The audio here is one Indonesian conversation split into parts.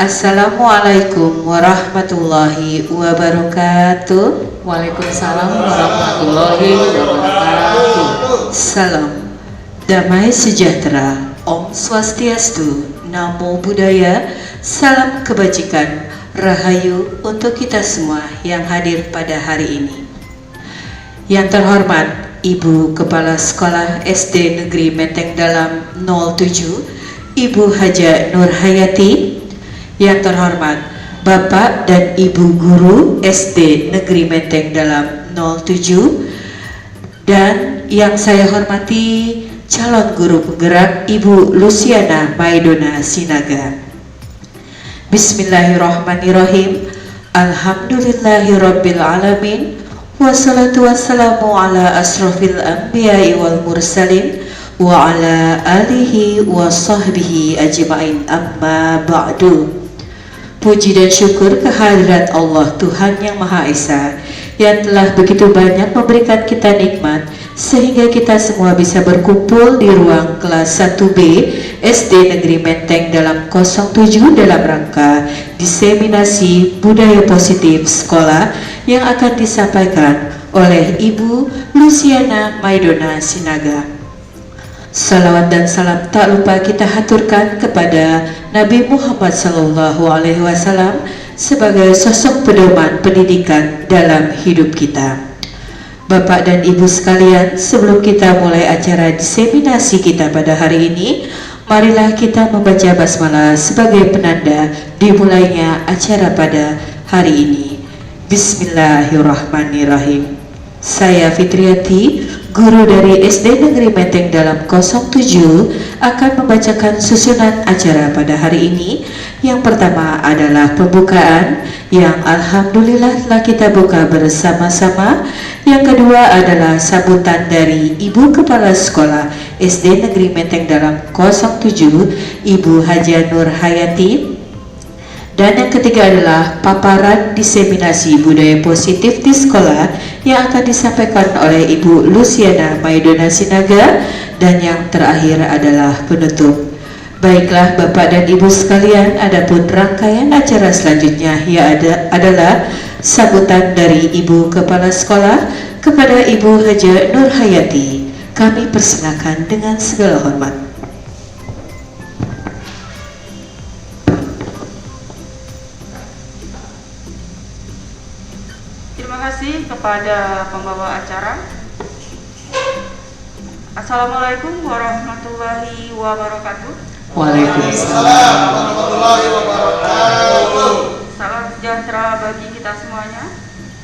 Assalamualaikum warahmatullahi wabarakatuh. Waalaikumsalam warahmatullahi wabarakatuh. Salam damai sejahtera, Om Swastiastu, Namo Buddhaya, salam kebajikan, rahayu untuk kita semua yang hadir pada hari ini. Yang terhormat Ibu Kepala Sekolah SD Negeri Menteng Dalam 07, Ibu Haja Nur Hayati. Yang terhormat Bapak dan Ibu Guru SD Negeri Menteng Dalam 07, dan yang saya hormati calon guru penggerak Ibu Luciana Maidona Sinaga. Bismillahirrahmanirrahim. Alhamdulillahirabbil alamin. Wassalatu wassalamu ala asrofil anbiya'i wal mursalin wa ala alihi wa sahbihi ajma'in, amma ba'du. Puji dan syukur kehadirat Allah Tuhan Yang Maha Esa yang telah begitu banyak memberikan kita nikmat sehingga kita semua bisa berkumpul di ruang kelas 1B SD Negeri Menteng Dalam 07 dalam rangka diseminasi budaya positif sekolah yang akan disampaikan oleh Ibu Luciana Maidona Sinaga. Salawat dan salam tak lupa kita haturkan kepada Nabi Muhammad SAW sebagai sosok pedoman pendidikan dalam hidup kita. Bapak dan Ibu sekalian, sebelum kita mulai acara diseminasi kita pada hari ini, marilah kita membaca basmalah sebagai penanda dimulainya acara pada hari ini. Bismillahirrahmanirrahim. Saya Fitriati, guru dari SD Negeri Menteng Dalam 07, akan membacakan susunan acara pada hari ini. Yang pertama adalah pembukaan yang alhamdulillah telah kita buka bersama-sama. Yang kedua adalah sambutan dari Ibu Kepala Sekolah SD Negeri Menteng Dalam 07, Ibu Haja Nur Hayati. Dan yang ketiga adalah paparan diseminasi budaya positif di sekolah yang akan disampaikan oleh Ibu Luciana Maidona Sinaga. Dan yang terakhir adalah penutup. Baiklah Bapak dan Ibu sekalian, adapun rangkaian acara selanjutnya adalah sambutan dari Ibu Kepala Sekolah kepada Ibu Haja Nur Hayati. Kami persilakan dengan segala hormat. Terima kasih kepada pembawa acara. Assalamualaikum warahmatullahi wabarakatuh. Waalaikumsalam warahmatullahi wabarakatuh. Salam sejahtera bagi kita semuanya.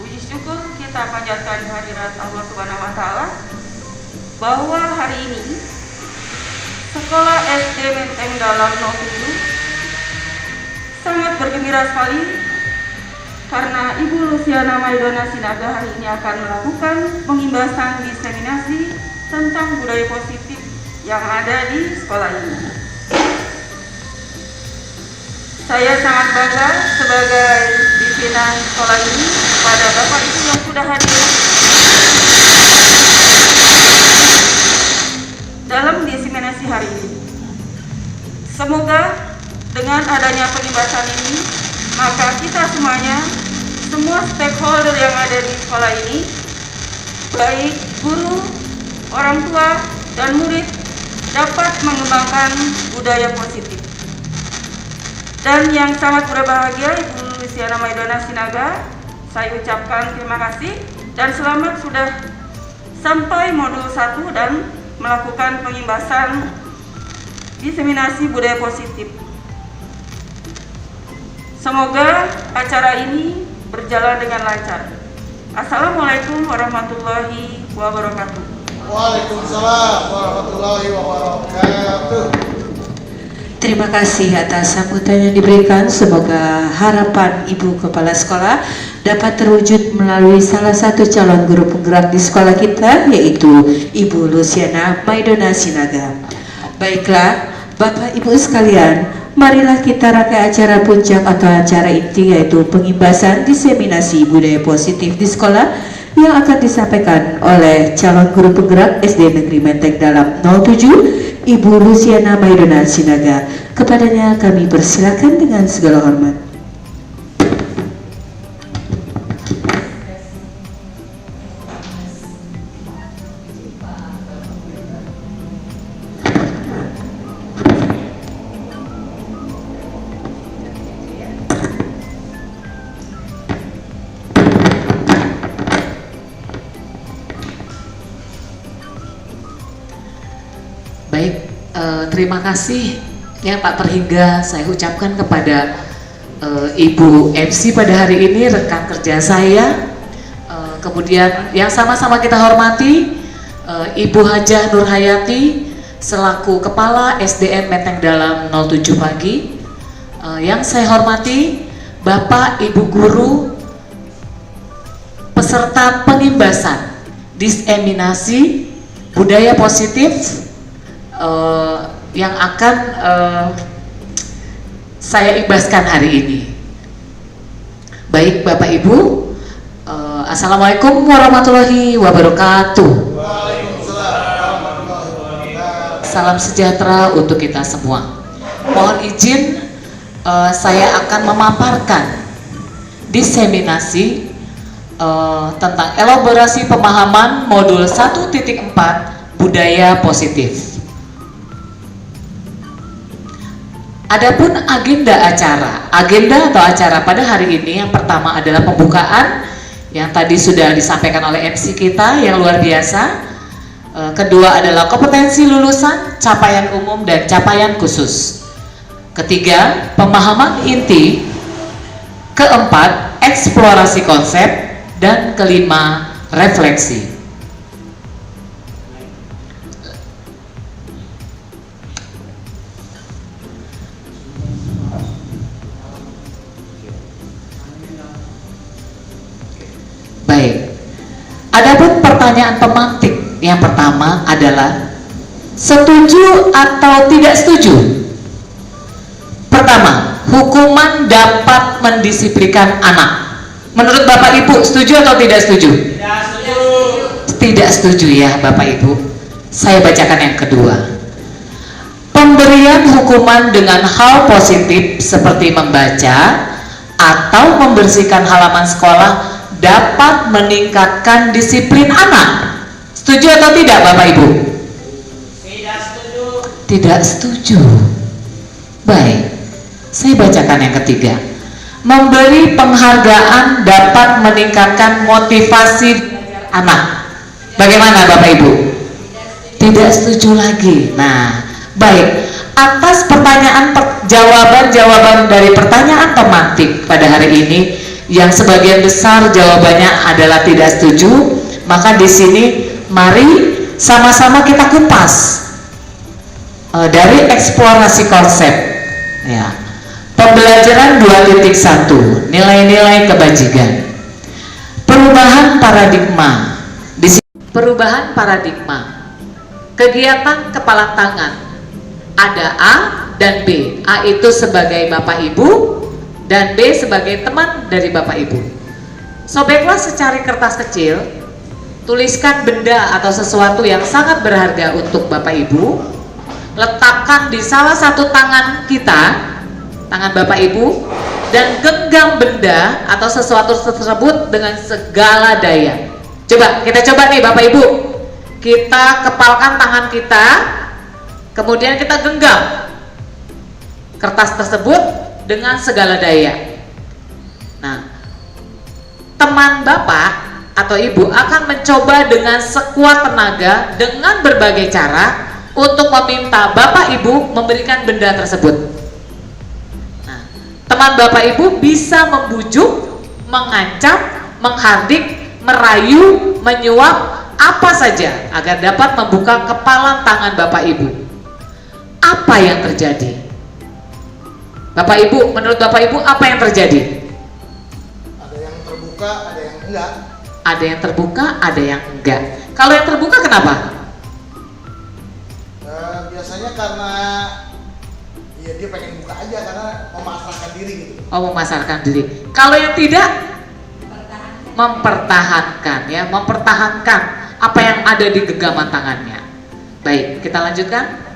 Puji syukur kita panjatkan hadirat Allah Subhanahu wa taala bahwa hari ini Sekolah SD Menteng Dalam 07 sangat bergembira sekali karena Ibu Luciana Maidona Sinaga hari ini akan melakukan pengimbasan diseminasi tentang budaya positif yang ada di sekolah ini. Saya sangat bangga sebagai pimpinan sekolah ini pada Bapak Ibu yang sudah hadir dalam diseminasi hari ini. Semoga dengan adanya pengimbasan ini, maka kita semuanya, semua stakeholder yang ada di sekolah ini, baik guru, orang tua, dan murid, dapat mengembangkan budaya positif. Dan yang sangat berbahagia, Ibu Luciana Maidona Sinaga, saya ucapkan terima kasih dan selamat sudah sampai modul 1 dan melakukan pengimbasan diseminasi budaya positif. Semoga acara ini berjalan dengan lancar. Assalamualaikum warahmatullahi wabarakatuh. Waalaikumsalam warahmatullahi wabarakatuh. Terima kasih atas sambutan yang diberikan. Semoga harapan Ibu Kepala Sekolah dapat terwujud melalui salah satu calon guru penggerak di sekolah kita, yaitu Ibu Luciana Maidona Sinaga. Baiklah Bapak Ibu sekalian, marilah kita rangkai acara puncak atau acara inti, yaitu pengimbasan diseminasi budaya positif di sekolah yang akan disampaikan oleh calon guru penggerak SD Negeri Menteng Dalam 07, Ibu Luciana Maidona Sinaga. Kepadanya kami persilakan dengan segala hormat. Baik, terima kasih ya Pak Terhingga saya ucapkan kepada Ibu MC pada hari ini, rekan kerja saya, kemudian yang sama-sama kita hormati Ibu Hajah Nur Hayati selaku Kepala SDN Menteng Dalam 07 Pagi, yang saya hormati Bapak Ibu Guru peserta pengimbasan diseminasi budaya positif yang akan saya ibaskan hari ini. Baik Bapak Ibu, Assalamualaikum warahmatullahi wabarakatuh. Salam sejahtera untuk kita semua. Mohon izin saya akan memaparkan diseminasi tentang elaborasi pemahaman modul 1.4 budaya positif. Adapun agenda atau acara pada hari ini, yang pertama adalah pembukaan yang tadi sudah disampaikan oleh MC kita yang luar biasa. Kedua adalah kompetensi lulusan, capaian umum dan capaian khusus. Ketiga, pemahaman inti. Keempat, eksplorasi konsep, dan kelima, refleksi. Baik, adapun pertanyaan pemantik yang pertama adalah setuju atau tidak setuju? Pertama, hukuman dapat mendisiplinkan anak. Menurut Bapak Ibu, setuju atau tidak setuju? Tidak setuju. Tidak setuju ya Bapak Ibu. Saya bacakan yang kedua. Pemberian hukuman dengan hal positif seperti membaca atau membersihkan halaman sekolah dapat meningkatkan disiplin anak. Setuju atau tidak Bapak Ibu? Tidak setuju. Tidak setuju. Baik, saya bacakan yang ketiga. Memberi penghargaan dapat meningkatkan motivasi anak. Bagaimana Bapak Ibu? Tidak setuju lagi. Nah, baik, atas pertanyaan jawaban dari pertanyaan pemantik pada hari ini yang sebagian besar jawabannya adalah tidak setuju, maka di sini mari sama-sama kita kupas dari eksplorasi konsep ya. Pembelajaran 2.1 nilai-nilai kebajikan. Perubahan paradigma. Di sini perubahan paradigma. Kegiatan kepala tangan. Ada A dan B. A itu sebagai Bapak Ibu dan B sebagai teman dari Bapak Ibu. Sobeklah secari kertas kecil, tuliskan benda atau sesuatu yang sangat berharga untuk Bapak Ibu, letakkan di salah satu tangan kita, tangan Bapak Ibu, dan genggam benda atau sesuatu tersebut dengan segala daya. Kita coba nih Bapak Ibu, kita kepalkan tangan kita, kemudian kita genggam kertas tersebut dengan segala daya. Nah, teman Bapak atau Ibu akan mencoba dengan sekuat tenaga dengan berbagai cara untuk meminta Bapak Ibu memberikan benda tersebut. Nah, teman Bapak Ibu bisa membujuk, mengancam, menghardik, merayu, menyuap, apa saja agar dapat membuka kepalan tangan Bapak Ibu. Apa yang terjadi? Bapak Ibu, menurut Bapak Ibu apa yang terjadi? Ada yang terbuka, ada yang enggak. Ada yang terbuka, ada yang enggak. Kalau yang terbuka kenapa? Biasanya karena ya dia pengen buka aja karena memasrahkan diri gitu. Oh, memasarkan diri. Kalau yang tidak? Mempertahankan ya, mempertahankan apa yang ada di genggaman tangannya. Baik, kita lanjutkan.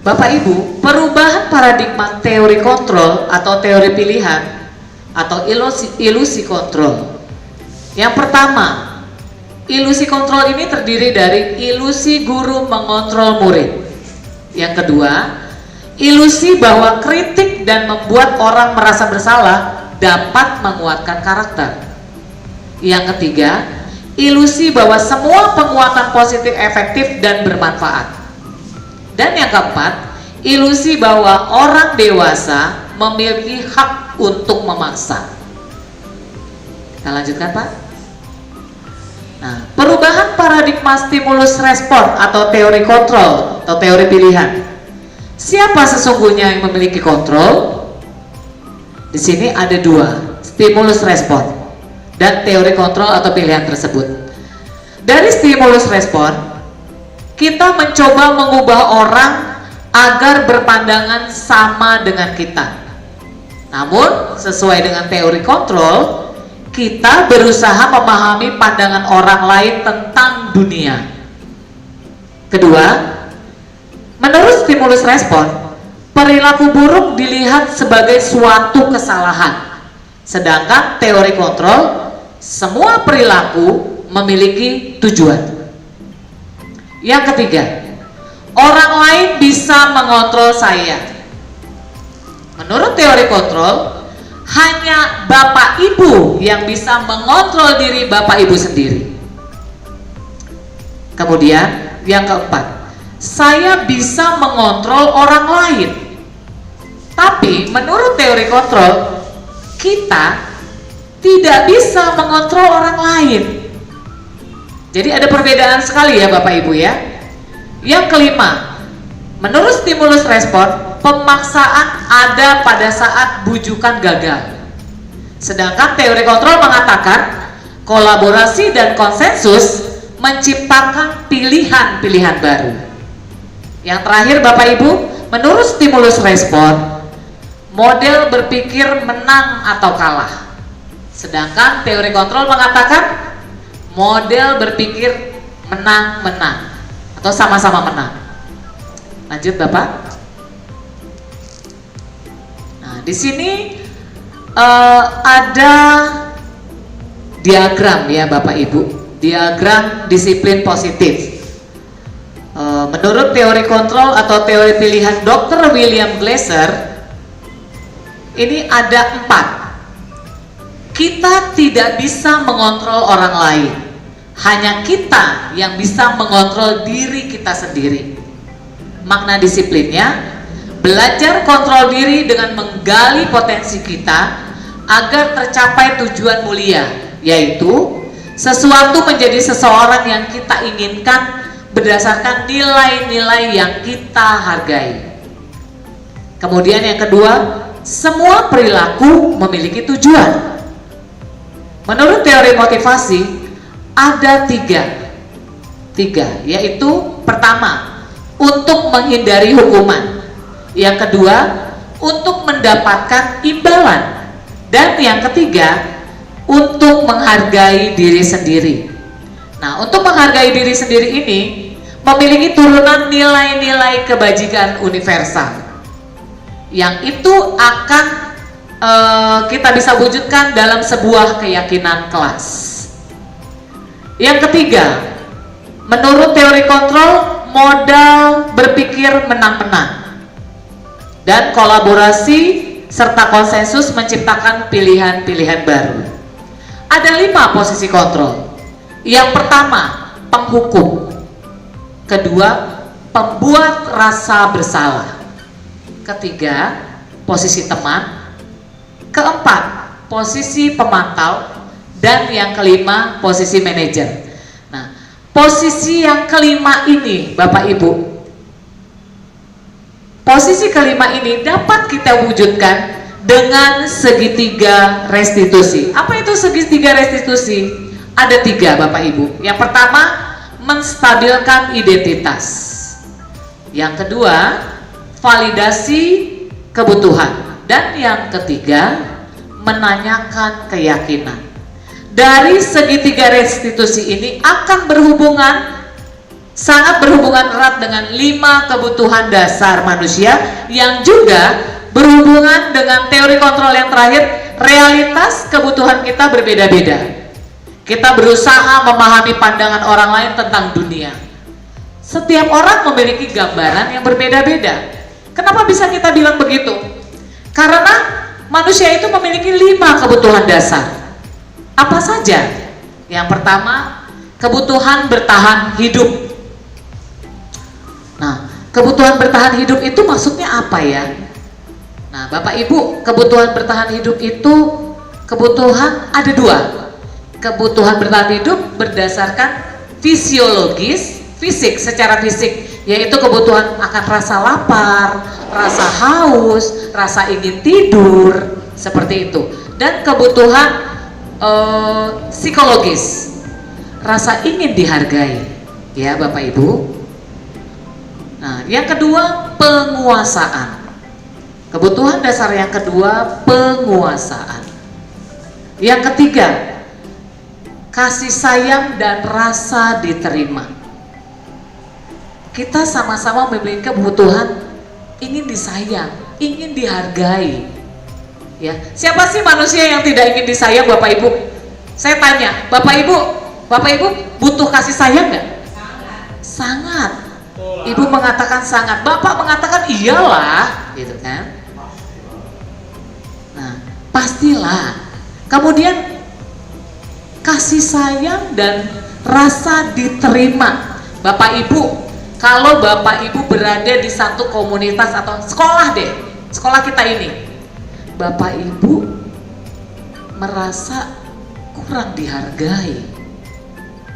Bapak Ibu, perubahan paradigma teori kontrol atau teori pilihan atau ilusi kontrol. Yang pertama, ilusi kontrol ini terdiri dari ilusi guru mengontrol murid. Yang kedua, ilusi bahwa kritik dan membuat orang merasa bersalah dapat menguatkan karakter. Yang ketiga, ilusi bahwa semua penguatan positif efektif dan bermanfaat. Dan yang keempat, ilusi bahwa orang dewasa memiliki hak untuk memaksa. Kita lanjutkan, Pak. Nah, perubahan paradigma stimulus respon atau teori kontrol atau teori pilihan. Siapa sesungguhnya yang memiliki kontrol? Di sini ada dua, stimulus respon dan teori kontrol atau pilihan tersebut. Dari stimulus respon, kita mencoba mengubah orang agar berpandangan sama dengan kita. Namun, sesuai dengan teori kontrol, kita berusaha memahami pandangan orang lain tentang dunia. Kedua, menurut stimulus respon, perilaku buruk dilihat sebagai suatu kesalahan. Sedangkan teori kontrol, semua perilaku memiliki tujuan. Yang ketiga, orang lain bisa mengontrol saya. Menurut teori kontrol, hanya Bapak Ibu yang bisa mengontrol diri Bapak Ibu sendiri. Kemudian, yang keempat, saya bisa mengontrol orang lain. Tapi menurut teori kontrol, kita tidak bisa mengontrol orang lain. Jadi ada perbedaan sekali ya Bapak Ibu ya. Yang kelima, menurut stimulus respon, pemaksaan ada pada saat bujukan gagal. Sedangkan teori kontrol mengatakan kolaborasi dan konsensus menciptakan pilihan-pilihan baru. Yang terakhir Bapak Ibu, menurut stimulus respon, model berpikir menang atau kalah. Sedangkan teori kontrol mengatakan model berpikir menang-menang atau sama-sama menang. Lanjut Bapak. Nah, di sini ada diagram ya Bapak Ibu, diagram disiplin positif. Menurut teori kontrol atau teori pilihan Dr. William Glasser, ini ada 4. Kita tidak bisa mengontrol orang lain. Hanya kita yang bisa mengontrol diri kita sendiri. Makna disiplinnya, belajar kontrol diri dengan menggali potensi kita agar tercapai tujuan mulia, yaitu sesuatu menjadi seseorang yang kita inginkan berdasarkan nilai-nilai yang kita hargai. Kemudian yang kedua, semua perilaku memiliki tujuan. Menurut teori motivasi, ada tiga, yaitu pertama, untuk menghindari hukuman. Yang kedua, untuk mendapatkan imbalan. Dan yang ketiga, untuk menghargai diri sendiri. Nah, untuk menghargai diri sendiri ini memiliki turunan nilai-nilai kebajikan universal, yang itu akan kita bisa wujudkan dalam sebuah keyakinan kelas. Yang ketiga, menurut teori kontrol, modal berpikir menang-menang dan kolaborasi serta konsensus menciptakan pilihan-pilihan baru. Ada 5 posisi kontrol. Yang pertama, penghukum. Kedua, pembuat rasa bersalah. Ketiga, posisi teman. Keempat, posisi pemantau. Dan yang kelima, posisi manajer. Nah, posisi yang kelima ini Bapak Ibu, posisi kelima ini dapat kita wujudkan dengan segitiga restitusi. Apa itu segitiga restitusi? Ada 3 Bapak Ibu. Yang pertama, menstabilkan identitas. Yang kedua, validasi kebutuhan. Dan yang ketiga, menanyakan keyakinan. Dari segitiga restitusi ini akan berhubungan sangat berhubungan erat dengan 5 kebutuhan dasar manusia yang juga berhubungan dengan teori kontrol yang terakhir. Realitas kebutuhan kita berbeda-beda. Kita berusaha memahami pandangan orang lain tentang dunia. Setiap orang memiliki gambaran yang berbeda-beda. Kenapa bisa kita bilang begitu? Karena manusia itu memiliki 5 kebutuhan dasar. Apa saja? Yang pertama, kebutuhan bertahan hidup. Nah, kebutuhan bertahan hidup itu maksudnya apa ya? Nah, Bapak Ibu, kebutuhan bertahan hidup itu kebutuhan ada 2. Kebutuhan bertahan hidup berdasarkan fisiologis, fisik, secara fisik, yaitu kebutuhan akan rasa lapar, rasa haus, rasa ingin tidur, seperti itu. Dan kebutuhan psikologis, rasa ingin dihargai, ya Bapak Ibu. Nah, yang kedua, penguasaan. Kebutuhan dasar yang kedua, penguasaan. Yang ketiga, kasih sayang dan rasa diterima. Kita sama-sama memiliki kebutuhan ingin disayang, ingin dihargai. Ya, siapa sih manusia yang tidak ingin disayang, Bapak Ibu? Saya tanya, Bapak Ibu butuh kasih sayang nggak? Sangat. Ibu mengatakan sangat, Bapak mengatakan iyalah, gitu kan? Nah, pastilah. Kemudian kasih sayang dan rasa diterima. Bapak Ibu, kalau Bapak Ibu berada di satu komunitas atau sekolah deh, sekolah kita ini, Bapak Ibu merasa kurang dihargai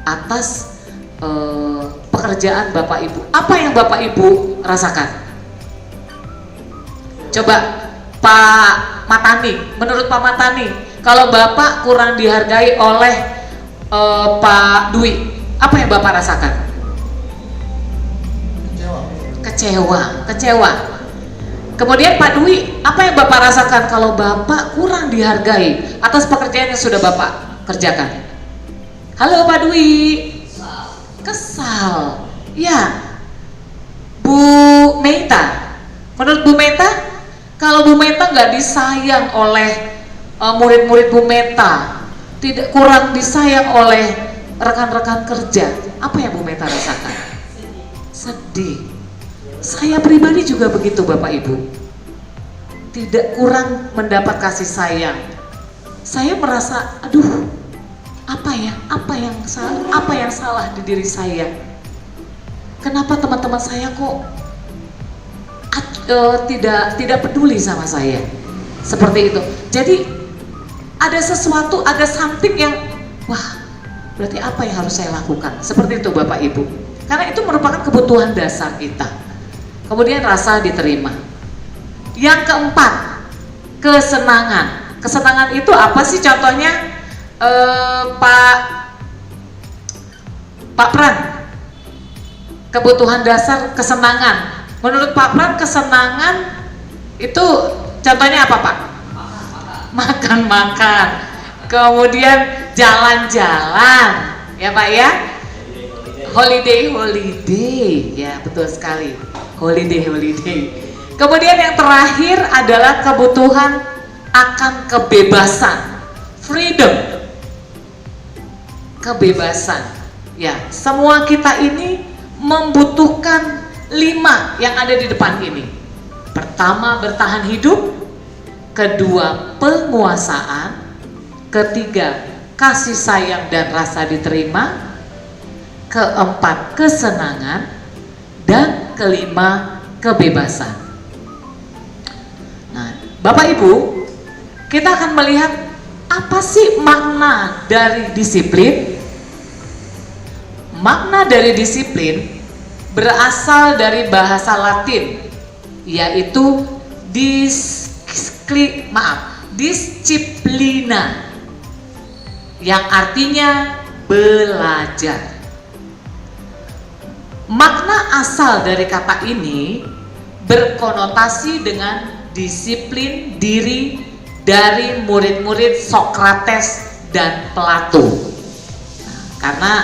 atas pekerjaan Bapak Ibu. Apa yang Bapak Ibu rasakan? Coba Pak Matani, menurut Pak Matani, kalau Bapak kurang dihargai oleh Pak Dwi, apa yang Bapak rasakan? Kecewa. Kemudian Pak Dwi, apa yang Bapak rasakan kalau Bapak kurang dihargai atas pekerjaan yang sudah Bapak kerjakan? Halo Pak Dwi. Kesal. Ya. Bu Meita, menurut Bu Meita, kalau Bu Meita nggak disayang oleh murid-murid Bu Meita, tidak kurang disayang oleh rekan-rekan kerja, apa yang Bu Meita rasakan? Sedih. Saya pribadi juga begitu Bapak Ibu. Tidak kurang mendapat kasih sayang. Saya merasa, aduh, apa yang salah di diri saya? Kenapa teman-teman saya kok tidak peduli sama saya? Seperti itu. Jadi ada sesuatu, ada something yang, wah, berarti apa yang harus saya lakukan? Seperti itu Bapak Ibu. Karena itu merupakan kebutuhan dasar kita. Kemudian rasa diterima. Yang keempat, kesenangan. Kesenangan itu apa sih contohnya? Pak Pran, kebutuhan dasar kesenangan. Menurut Pak Pran, kesenangan itu contohnya apa Pak? Makan-makan, kemudian jalan-jalan, ya Pak ya? Holiday, ya betul sekali. Holiday. Kemudian yang terakhir adalah kebutuhan akan kebebasan, freedom, kebebasan. Ya, semua kita ini membutuhkan 5 yang ada di depan ini. Pertama, bertahan hidup. Kedua, penguasaan. Ketiga, kasih sayang dan rasa diterima. Keempat, kesenangan. Dan kelima, kebebasan. Nah, Bapak Ibu, kita akan melihat apa sih makna dari disiplin. Makna dari disiplin berasal dari bahasa Latin, yaitu disciplina, yang artinya belajar. Makna asal dari kata ini berkonotasi dengan disiplin diri dari murid-murid Sokrates dan Plato. Nah, karena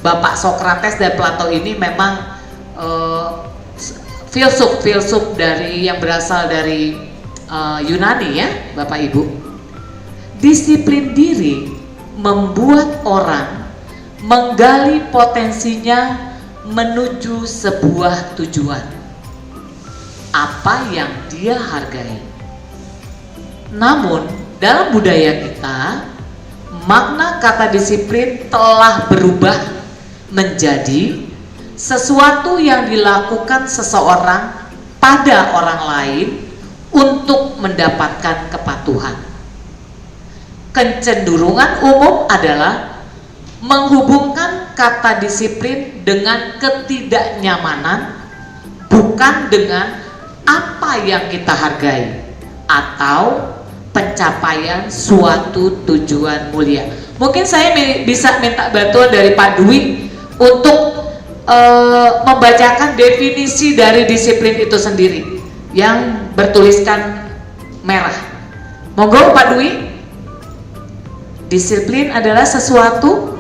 Bapak Sokrates dan Plato ini memang filsuf dari yang berasal dari Yunani ya, Bapak Ibu. Disiplin diri membuat orang menggali potensinya menuju sebuah tujuan. Apa yang dia hargai. Namun, dalam budaya kita, makna kata disiplin telah berubah menjadi sesuatu yang dilakukan seseorang pada orang lain untuk mendapatkan kepatuhan. Kecenderungan umum adalah menghubungkan kata disiplin dengan ketidaknyamanan, bukan dengan apa yang kita hargai atau pencapaian suatu tujuan mulia. Mungkin saya bisa minta bantuan dari Pak Dwi untuk membacakan definisi dari disiplin itu sendiri yang bertuliskan merah. Monggo Pak Dwi. Disiplin adalah sesuatu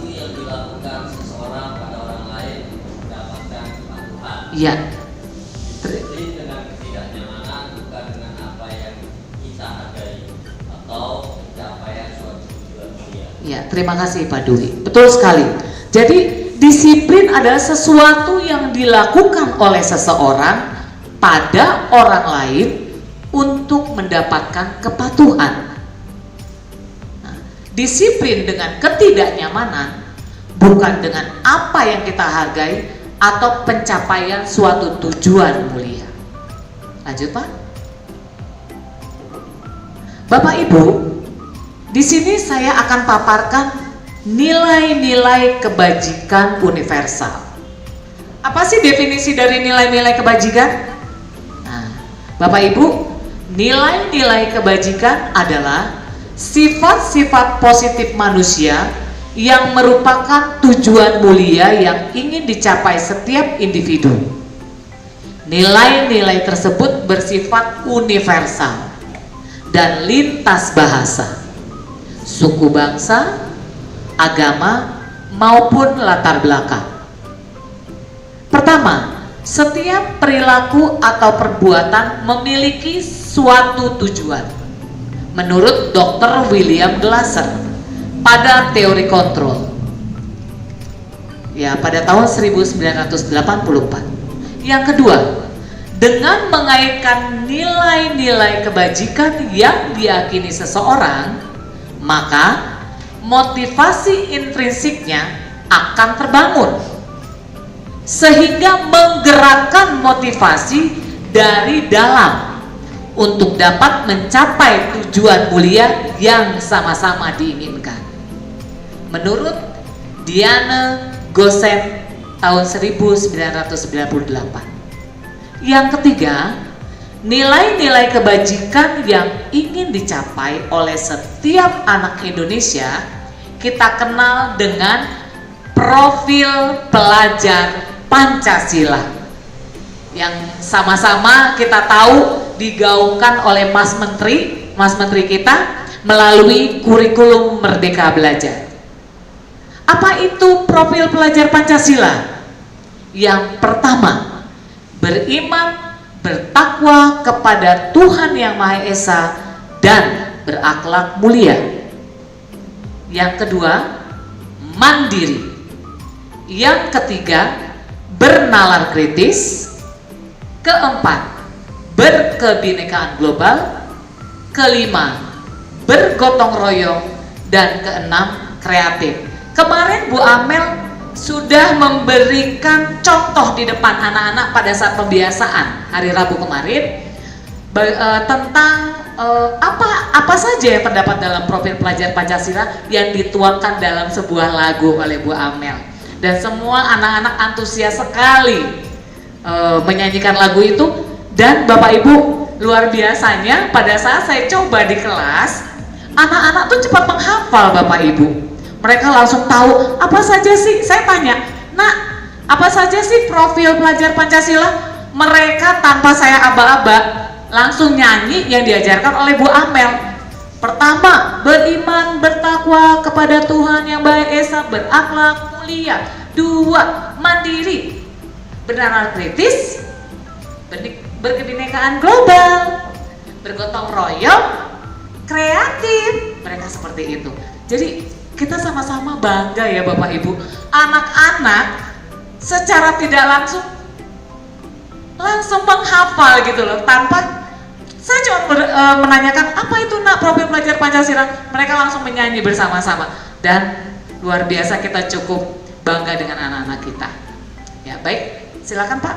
yang dilakukan seseorang pada orang lain untuk mendapatkan kepatuhan. ya. Disiplin dengan ketidaknyamanan bukan dengan apa yang kita hargai atau pencapaian suatu tujuan mulia. Ya, terima kasih Pak Dwi. Betul sekali. Jadi disiplin adalah sesuatu yang dilakukan oleh seseorang pada orang lain untuk mendapatkan kepatuhan. Nah, disiplin dengan ketidaknyamanan bukan dengan apa yang kita hargai atau pencapaian suatu tujuan mulia. Lanjut Pak. Bapak Ibu, di sini saya akan paparkan nilai-nilai kebajikan universal. Apa sih definisi dari nilai-nilai kebajikan? Nah, Bapak Ibu, nilai-nilai kebajikan adalah sifat-sifat positif manusia yang merupakan tujuan mulia yang ingin dicapai setiap individu. Nilai-nilai tersebut bersifat universal dan lintas bahasa, suku bangsa, agama, maupun latar belakang. Pertama, setiap perilaku atau perbuatan memiliki suatu tujuan. Menurut Dr. William Glasser pada teori kontrol, ya pada tahun 1984. Yang kedua, dengan mengaitkan nilai-nilai kebajikan yang diyakini seseorang, maka motivasi intrinsiknya akan terbangun sehingga menggerakkan motivasi dari dalam untuk dapat mencapai tujuan mulia yang sama-sama diinginkan. Menurut Diane Gosset tahun 1998. Yang ketiga, nilai-nilai kebajikan yang ingin dicapai oleh setiap anak Indonesia kita kenal dengan profil pelajar Pancasila yang sama-sama kita tahu digaungkan oleh Mas Menteri kita melalui kurikulum Merdeka Belajar. Apa itu profil pelajar Pancasila? Yang pertama, beriman, bertakwa kepada Tuhan Yang Maha Esa dan berakhlak mulia. Yang kedua, mandiri. Yang ketiga, bernalar kritis. Keempat, berkebinekaan global. Kelima, bergotong royong. Dan keenam, kreatif. Kemarin Bu Amel sudah memberikan contoh di depan anak-anak pada saat pembiasaan hari Rabu kemarin tentang apa saja yang terdapat dalam profil pelajar Pancasila yang dituangkan dalam sebuah lagu oleh Bu Amel, dan semua anak-anak antusias sekali menyanyikan lagu itu. Dan Bapak Ibu, luar biasanya pada saat saya coba di kelas, anak-anak tuh cepat menghafal Bapak Ibu. Mereka langsung tahu apa saja sih. Saya tanya, "Nak, apa saja sih profil pelajar Pancasila?" Mereka tanpa saya aba-aba langsung nyanyi yang diajarkan oleh Bu Amel. Pertama, beriman, bertakwa kepada Tuhan Yang Maha Esa, berakhlak mulia. 2, mandiri, bernalar kritis, berkebinekaan global, bergotong royong, kreatif. Mereka seperti itu. Jadi kita sama-sama bangga ya Bapak Ibu. Anak-anak secara tidak langsung menghafal gitu loh, tanpa saya cuma menanyakan apa itu nak profil pelajar Pancasila, mereka langsung menyanyi bersama-sama dan luar biasa, kita cukup bangga dengan anak-anak kita. Ya baik, silakan Pak.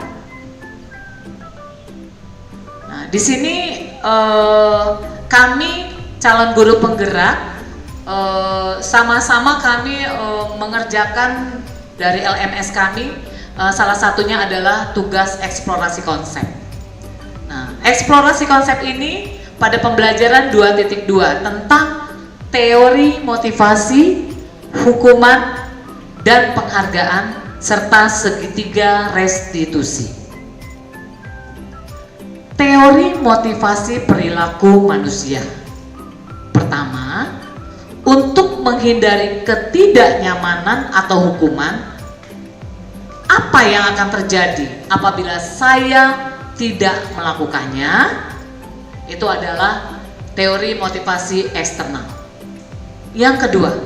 Nah di sini kami calon guru penggerak sama-sama kami mengerjakan dari LMS kami, salah satunya adalah tugas eksplorasi konsep. Nah, eksplorasi konsep ini pada pembelajaran 2.2 tentang teori motivasi, hukuman, dan penghargaan serta segitiga restitusi. Teori motivasi perilaku manusia. Pertama, untuk menghindari ketidaknyamanan atau hukuman, apa yang akan terjadi apabila saya tidak melakukannya? Itu adalah teori motivasi eksternal. Yang kedua,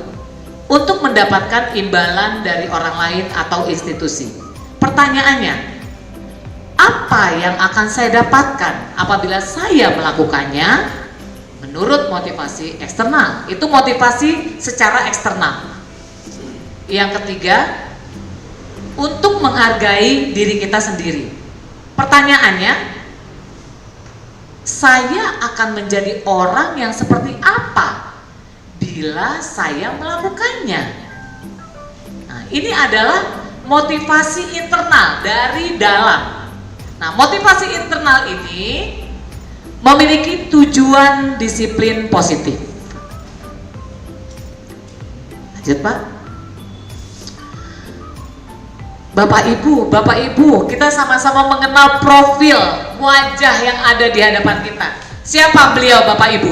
untuk mendapatkan imbalan dari orang lain atau institusi. Pertanyaannya, apa yang akan saya dapatkan apabila saya melakukannya? Menurut motivasi eksternal, itu motivasi secara eksternal. Yang ketiga, untuk menghargai diri kita sendiri. Pertanyaannya, saya akan menjadi orang yang seperti apa bila saya melakukannya? Nah, ini adalah motivasi internal dari dalam. Nah, motivasi internal ini memiliki tujuan disiplin positif. Lanjut Pak. Bapak Ibu, kita sama-sama mengenal profil wajah yang ada di hadapan kita. Siapa beliau Bapak Ibu?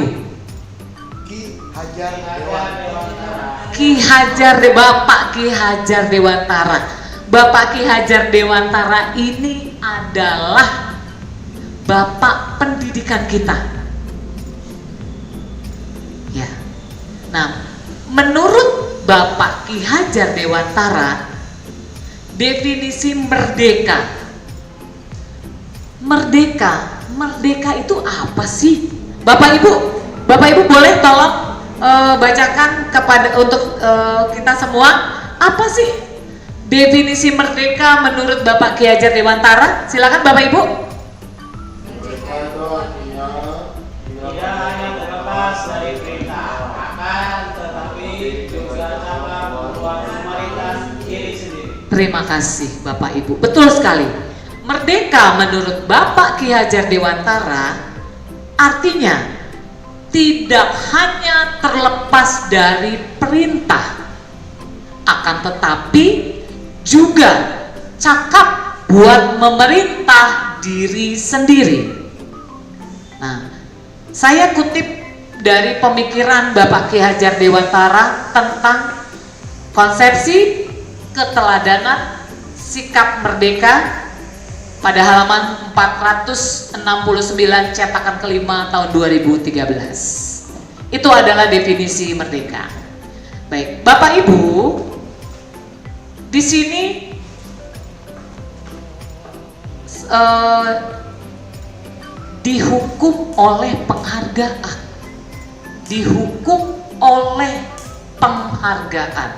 Ki Hajar Dewantara. Bapak Ki Hajar Dewantara ini adalah Bapak pendidikan kita. Ya. Nah, menurut Bapak Ki Hajar Dewantara, definisi merdeka itu apa sih? Bapak Ibu boleh tolong bacakan untuk kita semua, apa sih definisi merdeka menurut Bapak Ki Hajar Dewantara? Silakan Bapak Ibu. Merdeka itu artinya tidak hanya terlepas dari perintah akan, tetapi juga dapat membuat pemerintah diri sendiri. Terima kasih Bapak Ibu, betul sekali. Merdeka menurut Bapak Ki Hajar Dewantara artinya tidak hanya terlepas dari perintah, akan tetapi juga cakap buat memerintah diri sendiri. Nah, saya kutip dari pemikiran Bapak Ki Hajar Dewantara tentang konsepsi keteladanan sikap merdeka pada halaman 469 cetakan kelima tahun 2013. Itu adalah definisi merdeka. Baik, Bapak Ibu, di sini dihukum oleh penghargaan.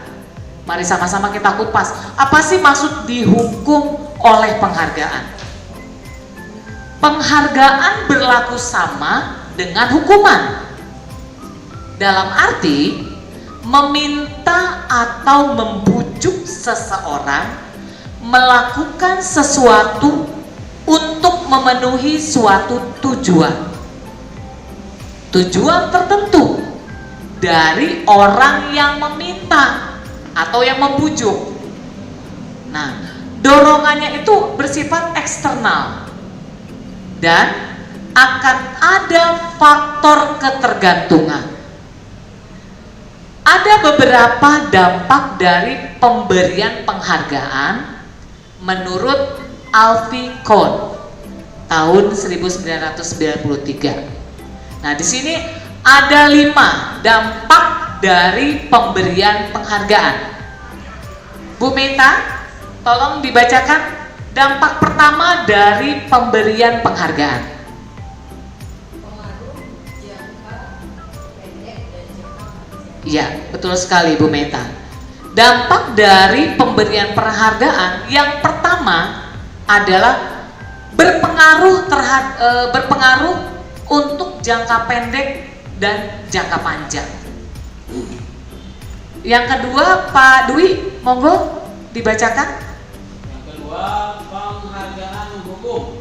Mari sama-sama kita kupas. Apa sih maksud dihukum oleh penghargaan? Penghargaan berlaku sama dengan hukuman. Dalam arti meminta atau membujuk seseorang melakukan sesuatu untuk memenuhi suatu tujuan tertentu dari orang yang meminta atau yang membujuk. Nah, dorongannya itu bersifat eksternal dan akan ada faktor ketergantungan. Ada beberapa dampak dari pemberian penghargaan menurut Alfie Kohn tahun 1993. Nah, di sini ada 5 dampak dari pemberian penghargaan. Bu Meta, tolong dibacakan dampak pertama dari pemberian penghargaan. Ya, betul sekali Bu Meta. Dampak dari pemberian penghargaan yang pertama adalah berpengaruh untuk jangka pendek dan jangka panjang. Yang kedua, Pak Dwi, monggo dibacakan. Yang kedua, penghargaan menghukum.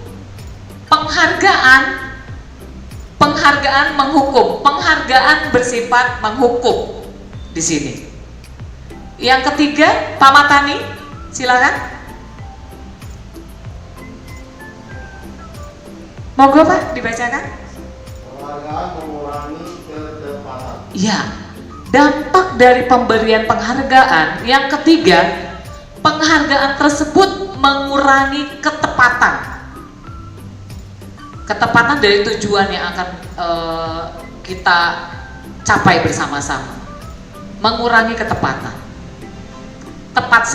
Penghargaan menghukum, penghargaan bersifat menghukum di sini. Yang ketiga, Pak Matani, silakan. Monggo Pak, dibacakan. Penghargaan mengurangi ketepatan. Ya, dampak dari pemberian penghargaan yang ketiga, penghargaan tersebut mengurangi ketepatan. Ketepatan dari tujuan yang akan kita capai bersama-sama. Mengurangi ketepatan. Tepat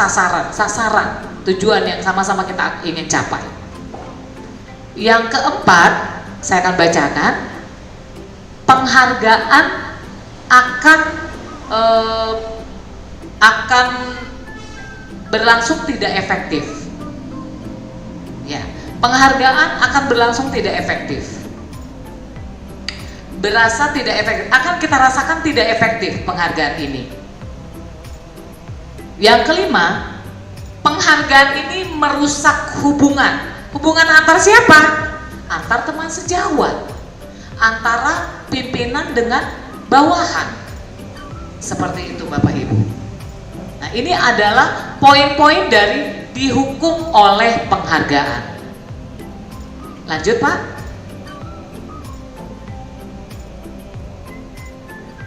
sasaran, tujuan yang sama-sama kita ingin capai. Yang keempat, saya akan bacakan. Penghargaan akan berlangsung tidak efektif. Ya, penghargaan akan berlangsung tidak efektif. Berasa tidak efektif, akan kita rasakan tidak efektif penghargaan ini. Yang kelima, penghargaan ini merusak hubungan. Hubungan antar siapa? Antar teman sejawat, antara pimpinan dengan bawahan. Seperti itu Bapak Ibu. Nah, ini adalah poin-poin dari dihukum oleh penghargaan. Lanjut Pak.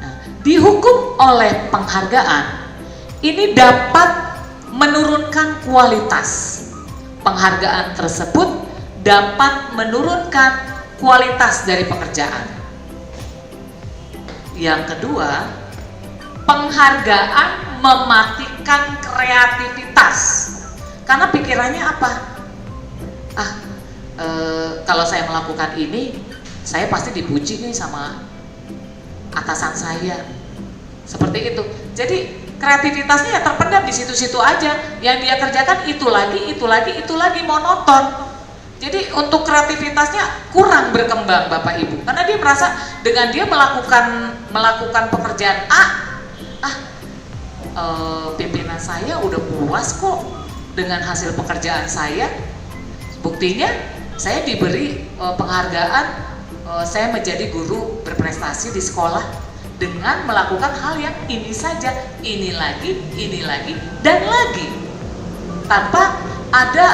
Nah, dihukum oleh penghargaan ini dapat menurunkan kualitas. Penghargaan tersebut dapat menurunkan kualitas dari pekerjaan. Yang kedua, penghargaan mematikan kreativitas. Karena pikirannya apa? Kalau saya melakukan ini, saya pasti dipuji nih sama atasan saya. Seperti itu. Jadi kreativitasnya ya terpendam di situ-situ aja. Yang dia kerjakan itu lagi monoton. Jadi untuk kreativitasnya kurang berkembang Bapak Ibu. Karena dia merasa dengan dia melakukan pekerjaan pimpinan saya udah puas kok dengan hasil pekerjaan saya. Buktinya saya diberi penghargaan, saya menjadi guru berprestasi di sekolah dengan melakukan hal yang ini saja, ini lagi, dan lagi, tanpa ada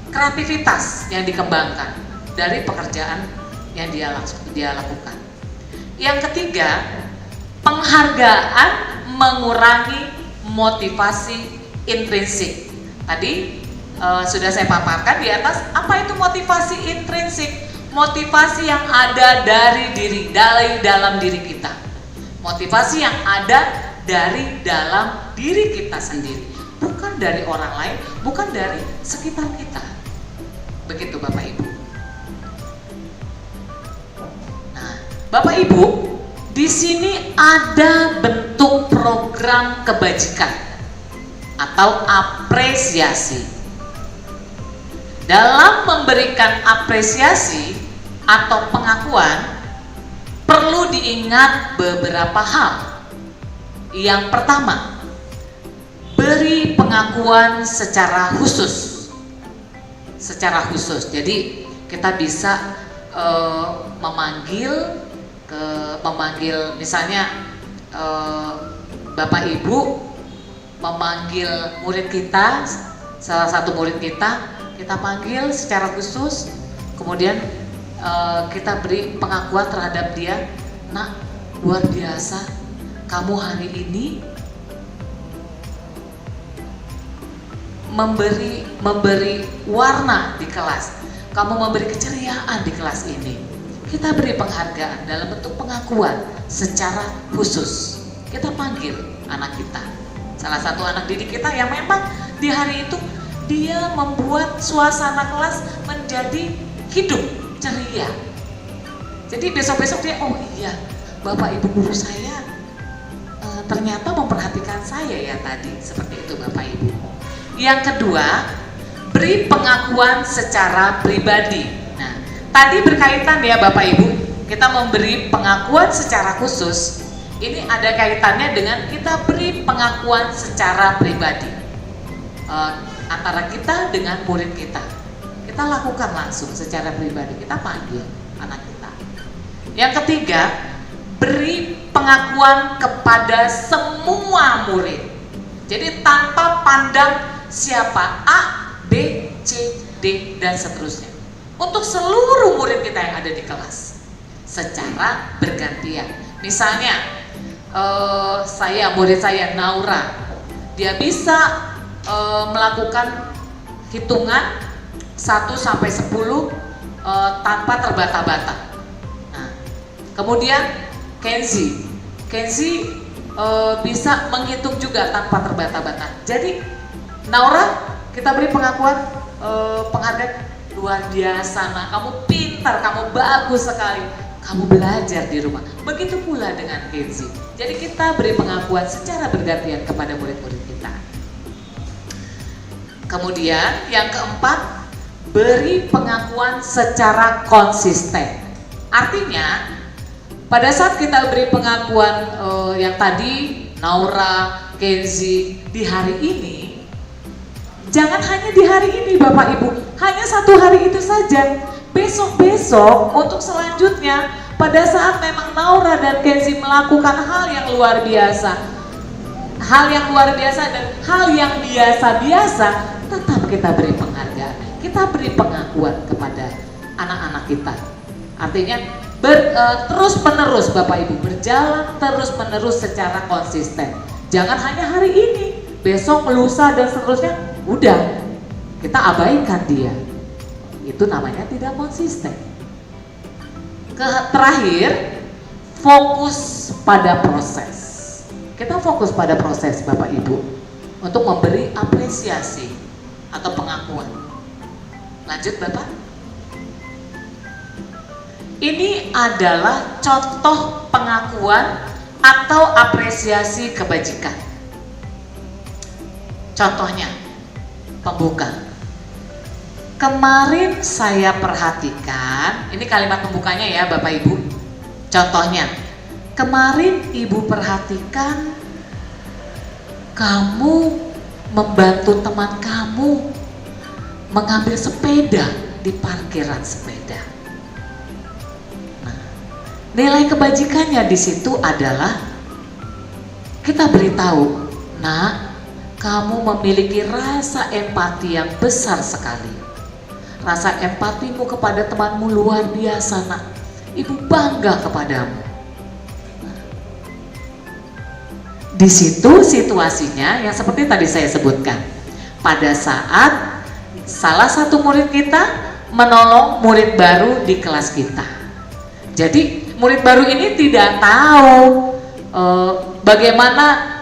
kreativitas yang dikembangkan dari pekerjaan yang dia lakukan. Yang ketiga, penghargaan mengurangi motivasi intrinsik. Tadi sudah saya paparkan di atas, apa itu motivasi intrinsik? Motivasi yang ada dari dalam diri kita. Motivasi yang ada dari dalam diri kita sendiri, bukan dari orang lain, bukan dari sekitar kita. Begitu Bapak Ibu. Nah, Bapak Ibu, di sini ada bentuk program kebajikan atau apresiasi. Dalam memberikan apresiasi atau pengakuan, perlu diingat beberapa hal. Yang pertama, beri pengakuan secara khusus. Jadi kita bisa memanggil misalnya Bapak Ibu memanggil murid kita, salah satu murid kita panggil secara khusus, kemudian kita beri pengakuan terhadap dia, nak, luar biasa, kamu hari ini memberi warna di kelas, kamu memberi keceriaan di kelas ini. Kita beri penghargaan dalam bentuk pengakuan secara khusus. Kita panggil anak kita, salah satu anak didik kita yang memang di hari itu dia membuat suasana kelas menjadi hidup, ceria. Jadi besok-besok dia, oh iya, Bapak Ibu guru saya ternyata memperhatikan saya ya tadi, seperti itu Bapak Ibu. Yang kedua, beri pengakuan secara pribadi. Nah, tadi berkaitan ya Bapak Ibu, kita memberi pengakuan secara khusus. Ini ada kaitannya dengan kita beri pengakuan secara pribadi antara kita dengan murid kita. Kita lakukan langsung secara pribadi, kita panggil anak kita. Yang ketiga, beri pengakuan kepada semua murid. Jadi tanpa pandang siapa A, B, C, D, dan seterusnya. Untuk seluruh murid kita yang ada di kelas secara bergantian. Misalnya murid saya Naura, dia bisa melakukan hitungan 1 sampai 10 tanpa terbata-bata. Nah, kemudian Kenzi bisa menghitung juga tanpa terbata-bata. Jadi Naura, kita beri pengakuan penghargaan, luar biasa, nah kamu pintar, kamu bagus sekali, kamu belajar di rumah. Begitu pula dengan Kenzi. Jadi kita beri pengakuan secara bergantian kepada murid-murid kita. Kemudian yang keempat, beri pengakuan secara konsisten. Artinya pada saat kita beri pengakuan yang tadi Naura, Kenzi di hari ini, jangan hanya di hari ini Bapak Ibu, hanya satu hari itu saja. Besok-besok untuk selanjutnya, pada saat memang Naura dan Kenzi melakukan hal yang luar biasa dan hal yang biasa-biasa, tetap kita beri penghargaan, kita beri pengakuan kepada anak-anak kita. Artinya terus-menerus Bapak Ibu, berjalan terus-menerus secara konsisten. Jangan hanya hari ini, besok, lusa, dan seterusnya, udah kita abaikan dia. Itu namanya tidak konsisten. Terakhir, fokus pada proses. Kita fokus pada proses Bapak Ibu untuk memberi apresiasi atau pengakuan. Lanjut Bapak. Ini adalah contoh pengakuan atau apresiasi kebajikan. Contohnya, pembuka. Kemarin saya perhatikan, ini kalimat pembukanya ya Bapak Ibu. Contohnya, kemarin Ibu perhatikan kamu membantu teman kamu mengambil sepeda di parkiran sepeda. Nah, nilai kebajikannya di situ adalah kita beritahu, nak, kamu memiliki rasa empati yang besar sekali. Rasa empatimu kepada temanmu luar biasa, nak. Ibu bangga kepadamu. Di situ situasinya yang seperti tadi saya sebutkan. Pada saat salah satu murid kita menolong murid baru di kelas kita. Jadi murid baru ini tidak tahu bagaimana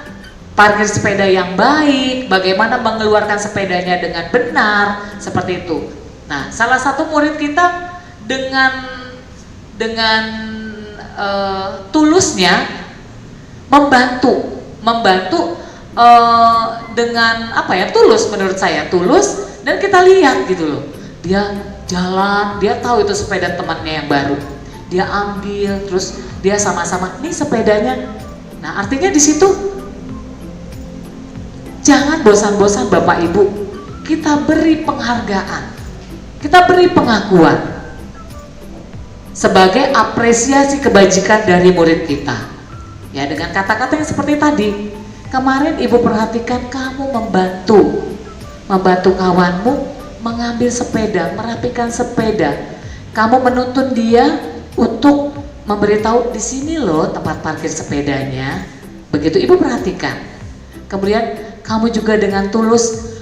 parkir sepeda yang baik, bagaimana mengeluarkan sepedanya dengan benar, seperti itu. Nah, salah satu murid kita dengan tulusnya membantu dengan tulus, menurut saya tulus, dan kita lihat gitu loh, dia jalan, dia tahu itu sepeda temannya yang baru, dia ambil, terus dia sama-sama ini sepedanya. Nah, artinya di situ jangan bosan-bosan Bapak Ibu, kita beri penghargaan, kita beri pengakuan sebagai apresiasi kebajikan dari murid kita. Ya, dengan kata-kata yang seperti tadi, kemarin Ibu perhatikan kamu membantu kawanmu mengambil sepeda, merapikan sepeda. Kamu menuntun dia untuk memberitahu di sini loh tempat parkir sepedanya. Begitu ibu perhatikan. Kemudian kamu juga dengan tulus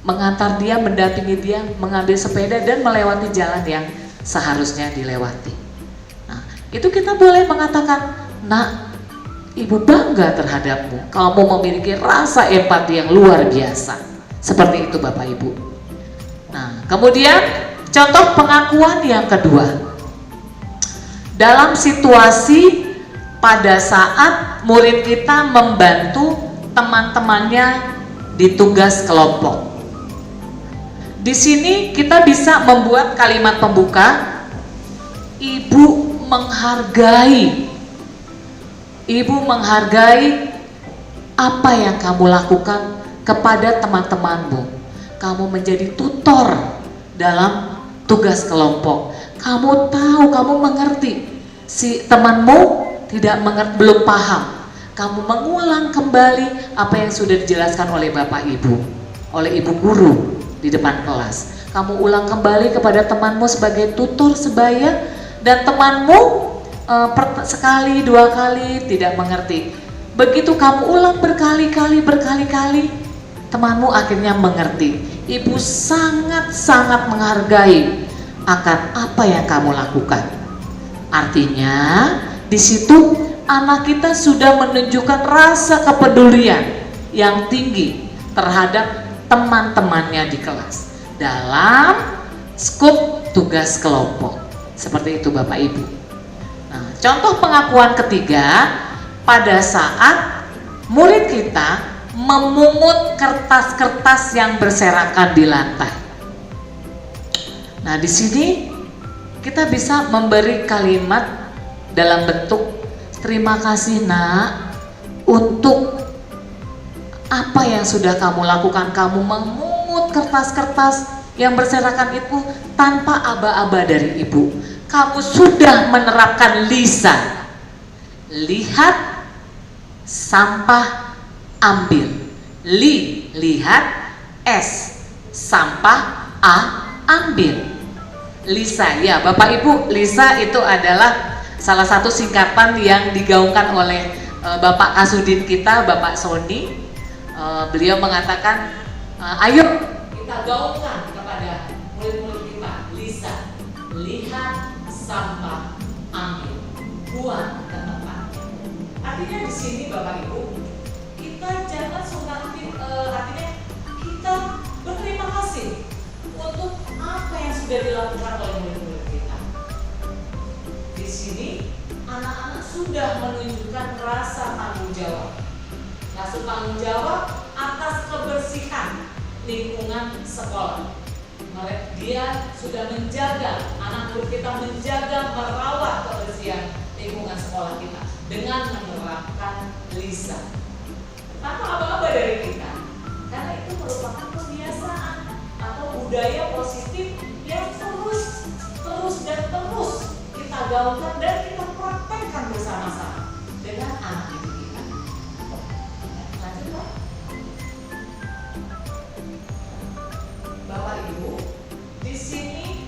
mengantar dia, mendampingi dia, mengambil sepeda dan melewati jalan yang seharusnya dilewati. Nah, itu kita boleh mengatakan, nak, ibu bangga terhadapmu. Kamu memiliki rasa empati yang luar biasa. Seperti itu Bapak Ibu. Nah, kemudian contoh pengakuan yang kedua. Dalam situasi pada saat murid kita membantu teman-temannya di tugas kelompok. Di sini kita bisa membuat kalimat pembuka, ibu menghargai. Ibu menghargai apa yang kamu lakukan kepada teman-temanmu. Kamu menjadi tutor dalam tugas kelompok. Kamu tahu, kamu mengerti. Si temanmu tidak mengerti, belum paham. Kamu mengulang kembali apa yang sudah dijelaskan oleh Bapak Ibu, oleh Ibu Guru di depan kelas. Kamu ulang kembali kepada temanmu sebagai tutor sebaya, dan temanmu sekali, dua kali tidak mengerti. Begitu kamu ulang berkali-kali, temanmu akhirnya mengerti. Ibu sangat-sangat menghargai akan apa yang kamu lakukan. Artinya di situ anak kita sudah menunjukkan rasa kepedulian yang tinggi terhadap teman-temannya di kelas dalam skup tugas kelompok. Seperti itu Bapak Ibu. Nah, contoh pengakuan ketiga, pada saat murid kita memungut kertas-kertas yang berserakan di lantai. Nah, di sini kita bisa memberi kalimat dalam bentuk terima kasih nak untuk apa yang sudah kamu lakukan. Kamu memungut kertas-kertas yang berserakan itu tanpa aba-aba dari ibu. Kamu sudah menerapkan LISA. Lihat, sampah, ambil. Lihat, S, sampah, A, ambil. LISA, ya Bapak Ibu, LISA itu adalah salah satu singkatan yang digaungkan oleh Bapak Kasudin kita, Bapak Sony. Beliau mengatakan, ayo kita gaungkan kepada murid-murid kita, LISA. Lihat, sampah, ambil, buang ke tempat. Artinya di sini Bapak Ibu, kita jangan artinya kita berterima kasih untuk apa yang sudah dilakukan oleh murid-murid kita. Di sini anak-anak sudah menunjukkan rasa tanggung jawab. Rasa tanggung jawab atas kebersihan lingkungan sekolah. Dia sudah menjaga, anak murid kita menjaga, merawat kebersihan lingkungan sekolah kita dengan menerapkan LISA. Tanpa aba-aba dari kita, karena itu merupakan kebiasaan atau budaya positif yang terus kita gaungkan dan kita praktekkan bersama-sama dengan anak didik kita. Lanjut Pak. Bapak Ibu, di sini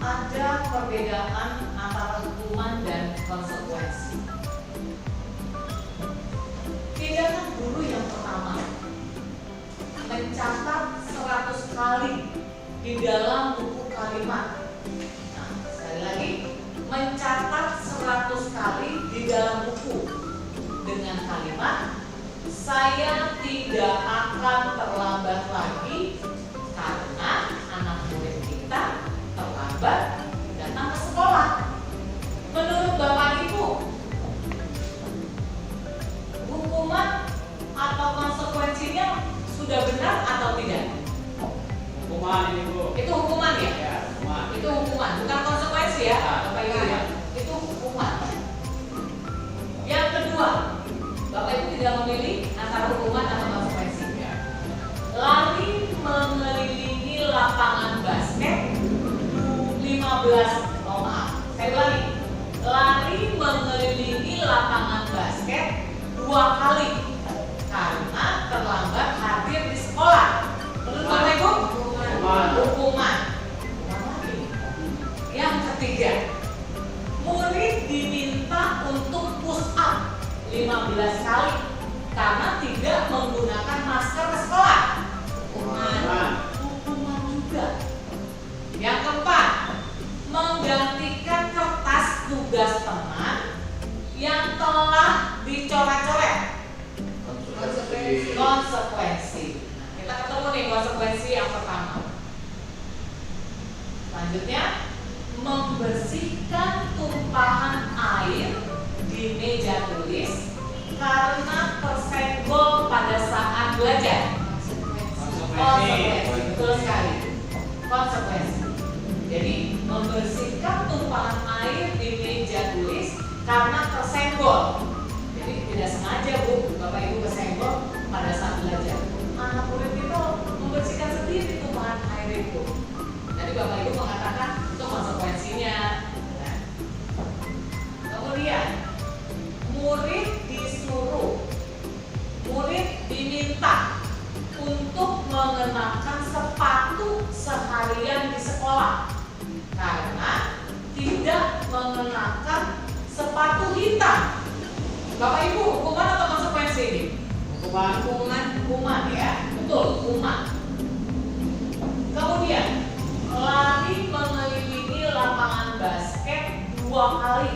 ada perbedaan antara hukuman dan konsekuensi. Tindakan guru yang pertama mencatat 100 kali di dalam buku kalimat. Nah, sekali lagi, mencatat 100 kali di dalam buku dengan kalimat, saya tidak akan terlambat lagi karena anak murid kita terlambat datang ke sekolah. Menurut Bapak Ibu, hukuman atau konsekuensinya sudah benar atau tidak? Hukuman ini Bu. Itu hukuman ya? Ya, hukuman. Itu hukuman, bukan konsekuensi ya, Bapak Ibu ya. Itu hukuman. Yang kedua, Bapak Ibu tidak memilih antara hukuman atau konsekuensi. Lari 15 kali karena tidak menggunakan masker ke sekolah. Hukuman juga. Yang keempat, menggantikan kertas tugas teman yang telah dicoret-coret. Konsekuensi. Nah, kita ketemu nih konsekuensi yang pertama. Selanjutnya, membersihkan tumpahan air di meja tulis karena tersenggol pada saat belajar. Konsekuensi, betul sekali. Konsekuensi. Jadi membersihkan tumpahan air di meja tulis karena tersenggol. Jadi tidak sengaja Bu, Bapak Ibu kesenggol pada saat belajar. Anak murid itu membersihkan sendiri tumpahan air itu. Jadi Bapak Ibu mengatakan itu konsekuensinya. Nah. Kemudian murid diminta untuk mengenakan sepatu seharian di sekolah karena tidak mengenakan sepatu hitam. Bapak Ibu, hukuman atau konsekuensi ini? Hukuman ya, betul, hukuman. Kemudian lari mengelilingi lapangan basket 2 kali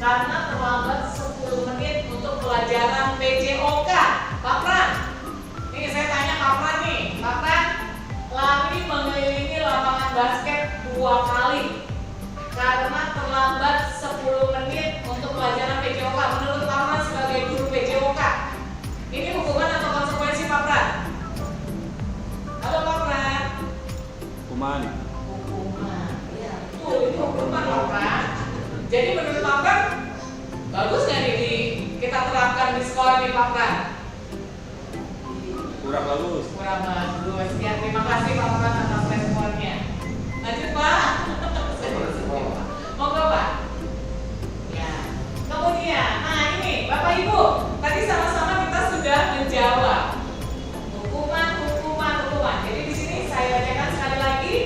karena terlambat 10 menit untuk pelajaran PJOK. Pak Pran, nih saya tanya Pak Pran nih, Pak Pran lari mengelilingi lapangan basket 2 kali karena terlambat 10 menit untuk pelajaran PJOK. Menurut Pak Pran sebagai guru PJOK, ini hukuman atau konsekuensi Pak Pran? Halo Pak Pran. Hukuman. Ya, betul, itu hukuman Pak Pran. Jadi menurut Pak Pran, bagus nggak nih kita terapkan di sekolah nih Pak Pran? Kurang bagus. Ya, terima kasih Pak Pran atas responnya. Lanjut Pak. Monggo Pak. Ya. Kemudian, nah ini Bapak Ibu, tadi sama-sama kita sudah menjawab hukuman. Jadi di sini saya bacakan sekali lagi.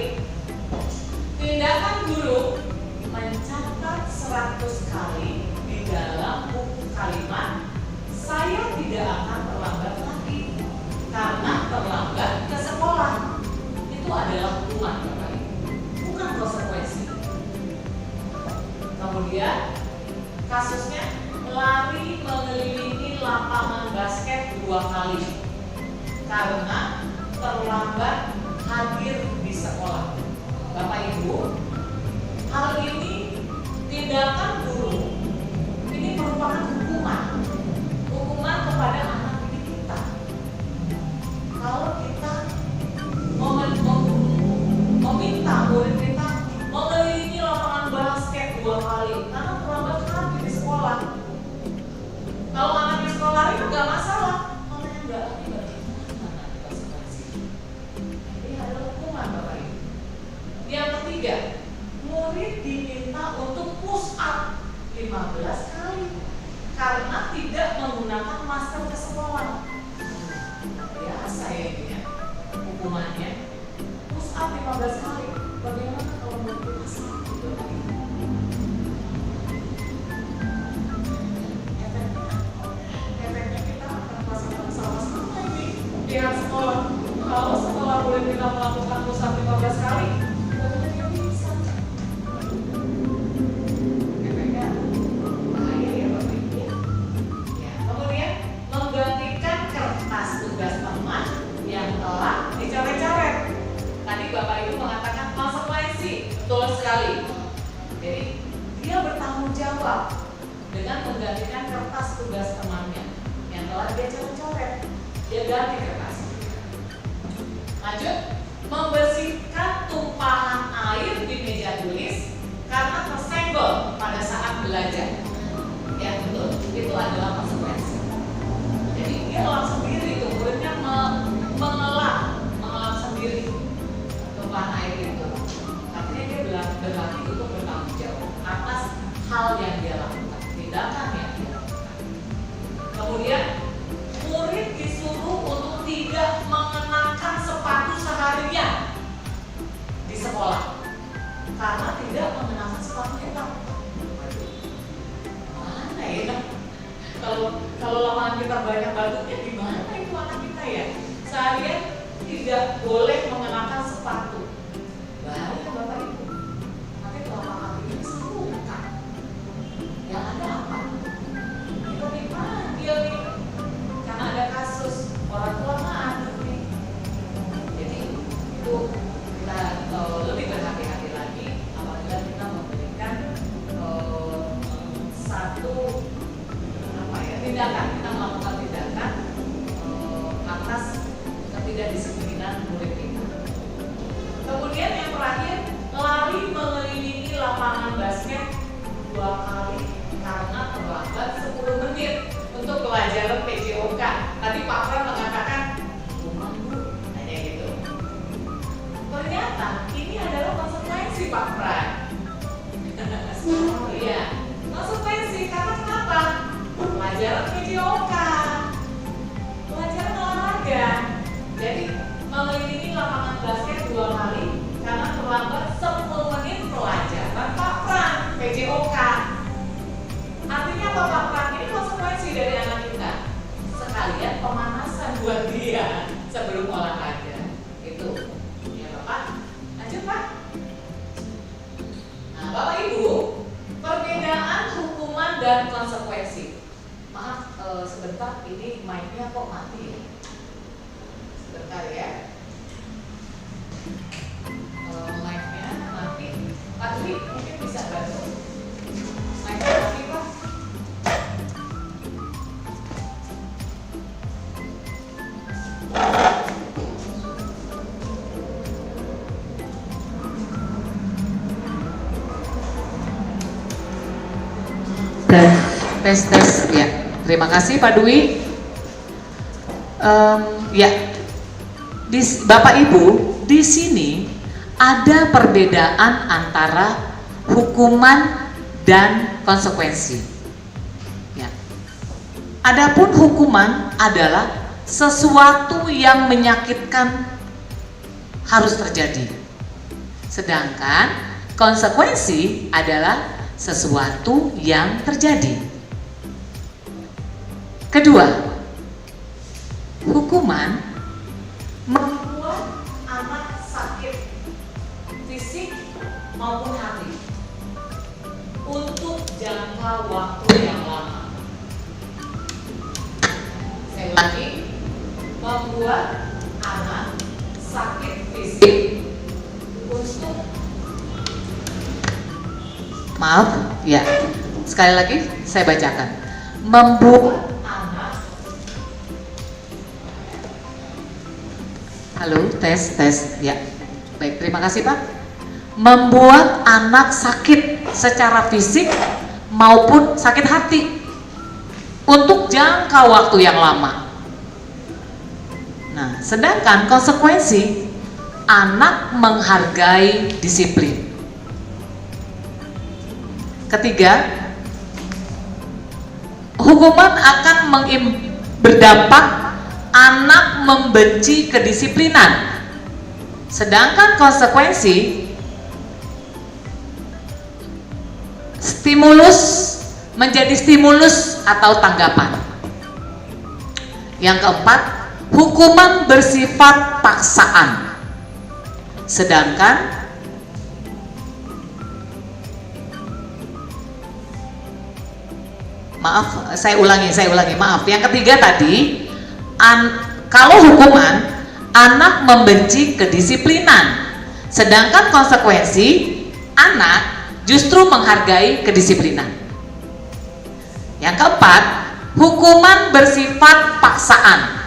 Tindakan guru mencatat 100 kali di dalam buku kalimat saya tidak akan terlambat lagi karena terlambat ke sekolah. Itu adalah hukuman Bapak Ibu, bukan konsekuensi. Kemudian kasusnya lari mengelilingi lapangan basket 2 kali karena terlambat hadir di sekolah. Bapak Ibu, hal ini tindakan guru ini merupakan hukuman kepada anak didik kita. Kalau kita meminta murid kita mengelilingi lapangan basket 2 kali karena terlambat hadir di sekolah. Kalau anak di sekolah itu nggak masalah, kalau yang nggak hadir bagaimana konsekuensi? Ini adalah hukuman Bapak Ibu. Yang ketiga, murid diminta untuk push up 15 kali karena tidak menggunakan masker ke sekolah. Biasa ya ini ya, hukumannya push up 15 kali. Bagaimana kalau murid kita sakit Bapak Ibu? Efeknya kita akan merasakan sama-sama ini pihak sekolah. Kalau sekolah murid kita melakukan push up 15 kali, bagaimana bisa? Efeknya bahaya ya Bapak Ibu. Ya, kemudian menggantikan kertas tugas teman yang telah dicoret-coret. Tadi Bapak Ibu mengatakan konsekuensi, betul sekali. Jadi dia bertanggung jawab dengan menggantikan kertas tugas temannya yang telah dia coret-coret. Dia ganti kertas. Lanjut, membersihkan tumpahan air di meja tulis karena tersenggol pada saat belajar. Ya betul, itu adalah konsekuensi. Jadi dia lap sendiri tuh, muridnya mengelap sendiri tumpahan air itu. Artinya dia berarti untuk bertanggung jawab atas hal yang dia lakukan, tindakan yang dia lakukan. Kemudian murid disuruh untuk tidak mengenakan sepatu seharian di sekolah karena tidak mengenakan sepatu hitam. Mana ya? Kalau Kalau lapangan kita banyak batunya, gimana itu anak kita ya? Seharian tidak boleh mengenakan sepatu. Bahaya Bapak Ibu. Nanti telapak kakinya bisa luka. Yang ada apa? Kita dipanggil nih, karena ada kasus orang tua mati nih. Jadi itu kita lebih berhati-hati lagi apabila kita memberikan satu tindakan, kita melakukan tindakan atas ketidakdisiplinan murid kita. Kemudian yang terakhir, lari mengelilingi lapangan basket 2 kali karena terlambat 10 menit untuk pelajaran PJOK. Tadi Pak Pran mengatakan, "Rumah Bu," hanya gitu. Ternyata ini adalah konsekuensi Pak Pran. Iya, konsekuensi karena kenapa? Pelajaran PJOK, pelajaran olahraga. Jadi mengelilingi lapangan basket 2 kali karena terlambat 10 menit pelajaran Pak Pran PJOK. Artinya apa Pak Pran? Ini konsekuensi dari anak kita. Sekalian pemanasan buat dia sebelum olahraga. Itu ya Bapak. Lanjut Pak. Nah Bapak Ibu, perbedaan hukuman dan konsekuensi. Maaf, sebentar, ini mic-nya kok mati ya? Sebentar ya. Mic-nya mati. Pak Dwi mungkin bisa bantu. Mic-nya mati Pak. Tes ya. Terima kasih Pak Dwi. Ya, Bapak Ibu, di sini ada perbedaan antara hukuman dan konsekuensi. Ya. Adapun hukuman adalah sesuatu yang menyakitkan harus terjadi. Sedangkan konsekuensi adalah sesuatu yang terjadi. Kedua, hukuman membuat anak sakit fisik maupun hati untuk jangka waktu yang lama. Saya ulangi, membuat anak sakit fisik untuk, maaf ya, sekali lagi saya bacakan, membuat anak, halo tes ya, baik, terima kasih Pak, membuat anak sakit secara fisik maupun sakit hati untuk jangka waktu yang lama. Nah, sedangkan konsekuensi, anak menghargai disiplin. Ketiga, hukuman akan berdampak anak membenci kedisiplinan. Sedangkan konsekuensi, stimulus menjadi stimulus atau tanggapan. Yang keempat, hukuman bersifat paksaan. Sedangkan maaf, saya ulangi, maaf. Yang ketiga tadi, kalau hukuman, anak membenci kedisiplinan. Sedangkan konsekuensi, anak justru menghargai kedisiplinan. Yang keempat, hukuman bersifat paksaan.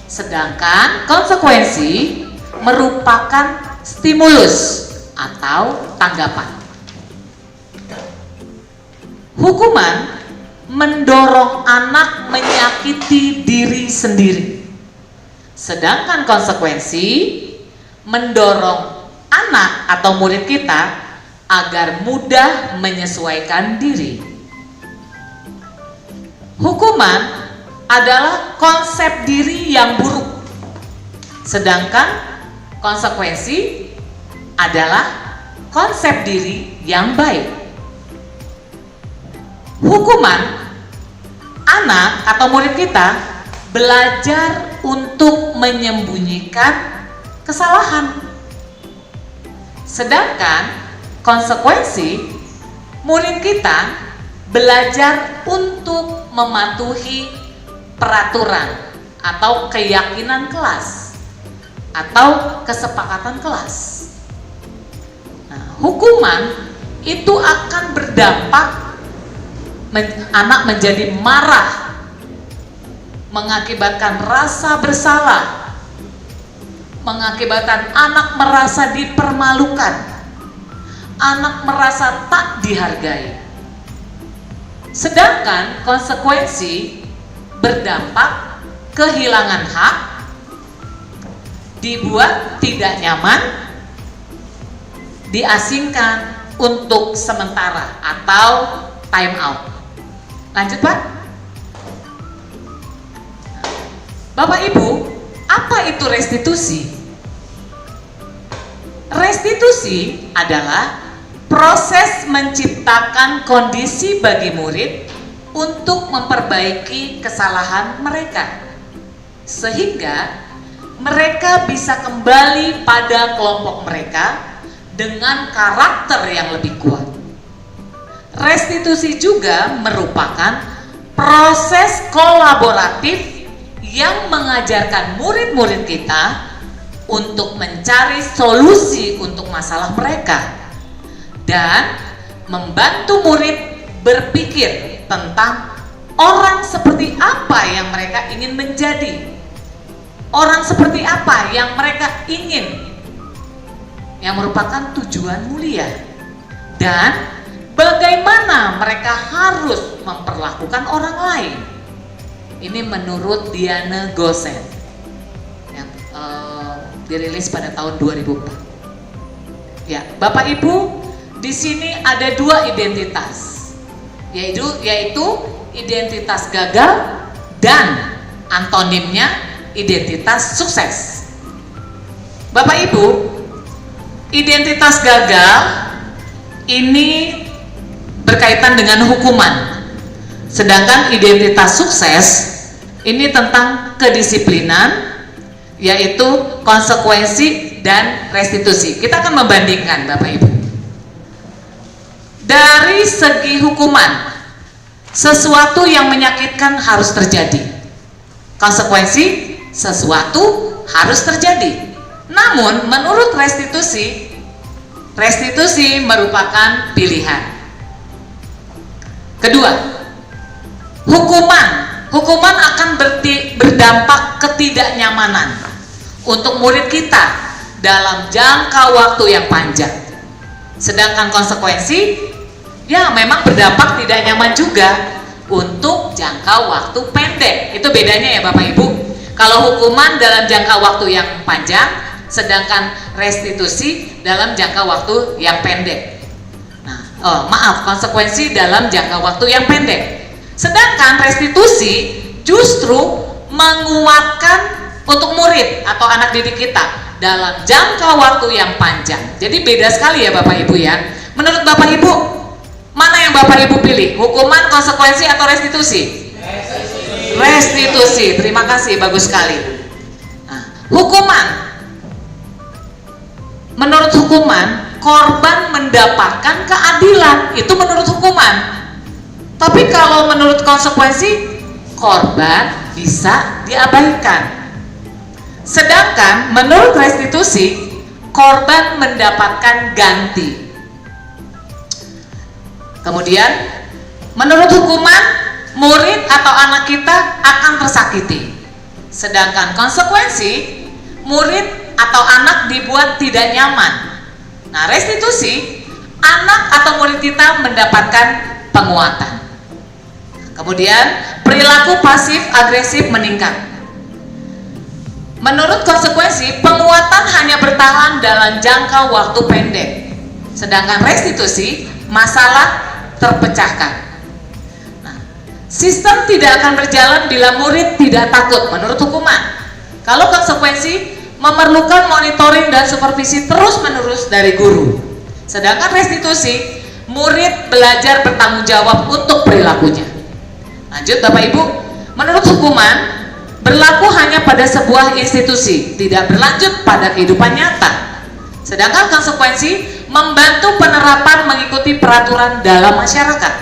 Sedangkan konsekuensi merupakan stimulus atau tanggapan. Hukuman mendorong anak menyakiti diri sendiri. Sedangkan konsekuensi mendorong anak atau murid kita agar mudah menyesuaikan diri. Hukuman adalah konsep diri yang buruk. Sedangkan konsekuensi adalah konsep diri yang baik. Hukuman anak atau murid kita belajar untuk menyembunyikan kesalahan. Sedangkan konsekuensi, murid kita belajar untuk mematuhi peraturan atau keyakinan kelas atau kesepakatan kelas. Nah, hukuman itu akan berdampak anak menjadi marah, mengakibatkan rasa bersalah, mengakibatkan anak merasa dipermalukan, anak merasa tak dihargai. Sedangkan konsekuensi berdampak kehilangan hak, dibuat tidak nyaman, diasingkan untuk sementara atau time out. Lanjut Pak. Bapak Ibu, apa itu restitusi? Restitusi adalah proses menciptakan kondisi bagi murid untuk memperbaiki kesalahan mereka, sehingga mereka bisa kembali pada kelompok mereka dengan karakter yang lebih kuat. Restitusi juga merupakan proses kolaboratif yang mengajarkan murid-murid kita untuk mencari solusi untuk masalah mereka dan membantu murid berpikir tentang orang seperti apa yang mereka ingin menjadi, orang seperti apa yang mereka ingin, yang merupakan tujuan mulia, dan bagaimana mereka harus memperlakukan orang lain. Ini menurut Diana Gosen yang dirilis pada tahun 2004. Ya, Bapak Ibu, di sini ada dua identitas, yaitu identitas gagal dan antonimnya identitas sukses. Bapak Ibu, identitas gagal ini berkaitan dengan hukuman, sedangkan identitas sukses ini tentang kedisiplinan, yaitu konsekuensi dan restitusi. Kita akan membandingkan Bapak Ibu. Dari segi hukuman, sesuatu yang menyakitkan harus terjadi. Konsekuensi, sesuatu harus terjadi. Namun menurut restitusi, restitusi merupakan pilihan. Kedua, hukuman akan berdampak ketidaknyamanan untuk murid kita dalam jangka waktu yang panjang. Sedangkan konsekuensi, ya memang berdampak tidak nyaman juga untuk jangka waktu pendek. Itu bedanya ya Bapak Ibu. Kalau hukuman dalam jangka waktu yang panjang, sedangkan restitusi dalam jangka waktu yang pendek. Konsekuensi dalam jangka waktu yang pendek. Sedangkan restitusi justru menguatkan untuk murid atau anak didik kita dalam jangka waktu yang panjang. Jadi beda sekali ya Bapak Ibu ya. Menurut Bapak Ibu, mana yang Bapak Ibu pilih? Hukuman, konsekuensi, atau restitusi? Restitusi. Terima kasih, bagus sekali. Nah, hukuman. Menurut hukuman, korban mendapatkan keadilan, itu menurut hukuman. Tapi kalau menurut konsekuensi, korban bisa diabaikan. Sedangkan menurut restitusi, korban mendapatkan ganti. Kemudian menurut hukuman, murid atau anak kita akan tersakiti. Sedangkan konsekuensi, murid atau anak dibuat tidak nyaman. Nah, restitusi, anak atau murid kita mendapatkan penguatan. Kemudian perilaku pasif agresif meningkat. Menurut konsekuensi, penguatan hanya bertahan dalam jangka waktu pendek. Sedangkan restitusi, masalah terpecahkan. Nah, sistem tidak akan berjalan bila murid tidak takut menurut hukuman. Kalau konsekuensi, memerlukan monitoring dan supervisi terus-menerus dari guru. Sedangkan restitusi, murid belajar bertanggung jawab untuk perilakunya. Nah, Lanjut Bapak Ibu, menurut hukuman berlaku hanya pada sebuah institusi, tidak berlanjut pada kehidupan nyata. Sedangkan konsekuensi membantu penerapan mengikuti peraturan dalam masyarakat.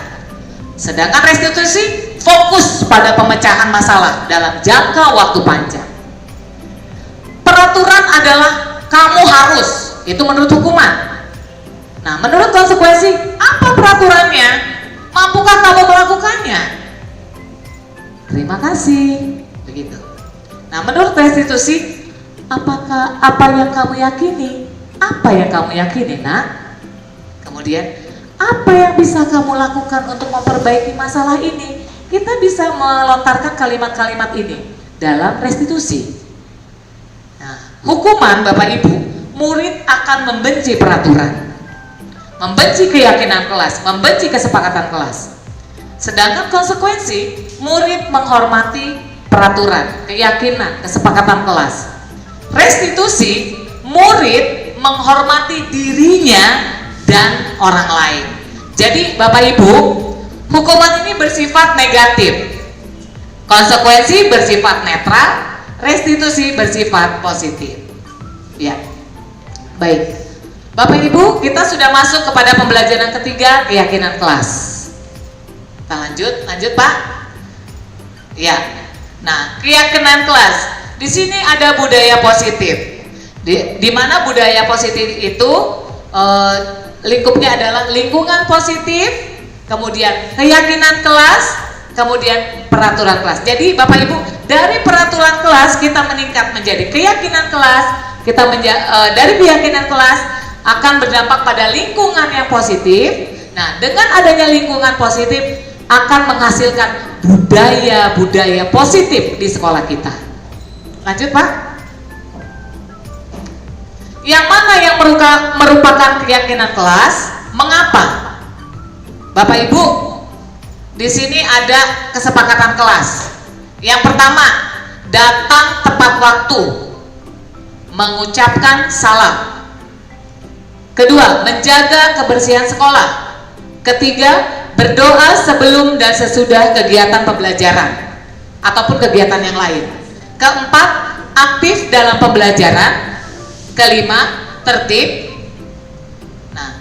Sedangkan restitusi fokus pada pemecahan masalah dalam jangka waktu panjang. Peraturan adalah kamu harus, itu menurut hukuman. Nah, menurut konsekuensi, apa peraturannya? Mampukah kamu melakukannya? Terima kasih. Begitu. Nah, menurut restitusi, apakah apa yang kamu yakini? Apa yang kamu yakini, nak? Kemudian, apa yang bisa kamu lakukan untuk memperbaiki masalah ini? Kita bisa melontarkan kalimat-kalimat ini dalam restitusi. Nah, hukuman Bapak Ibu, murid akan membenci peraturan, membenci keyakinan kelas, membenci kesepakatan kelas. Sedangkan konsekuensi, murid menghormati peraturan, keyakinan, kesepakatan kelas. Restitusi, murid menghormati dirinya dan orang lain. Jadi Bapak Ibu, hukuman ini bersifat negatif, konsekuensi bersifat netral, restitusi bersifat positif. Ya, baik Bapak Ibu, kita sudah masuk kepada pembelajaran ketiga, keyakinan kelas. Kita lanjut Pak. Ya, nah keyakinan kelas. Di sini ada budaya positif. Di mana budaya positif itu lingkupnya adalah lingkungan positif, kemudian keyakinan kelas, kemudian peraturan kelas. Jadi Bapak Ibu, dari peraturan kelas kita meningkat menjadi keyakinan kelas, dari keyakinan kelas akan berdampak pada lingkungan yang positif. Nah, dengan adanya lingkungan positif akan menghasilkan budaya-budaya positif di sekolah kita. Lanjut Pak. Yang mana yang merupakan keyakinan kelas? Mengapa? Bapak Ibu, di sini ada kesepakatan kelas. Yang pertama, datang tepat waktu, mengucapkan salam. Kedua, menjaga kebersihan sekolah. Ketiga, berdoa sebelum dan sesudah kegiatan pembelajaran ataupun kegiatan yang lain. Keempat, aktif dalam pembelajaran. Kelima, tertib. Nah,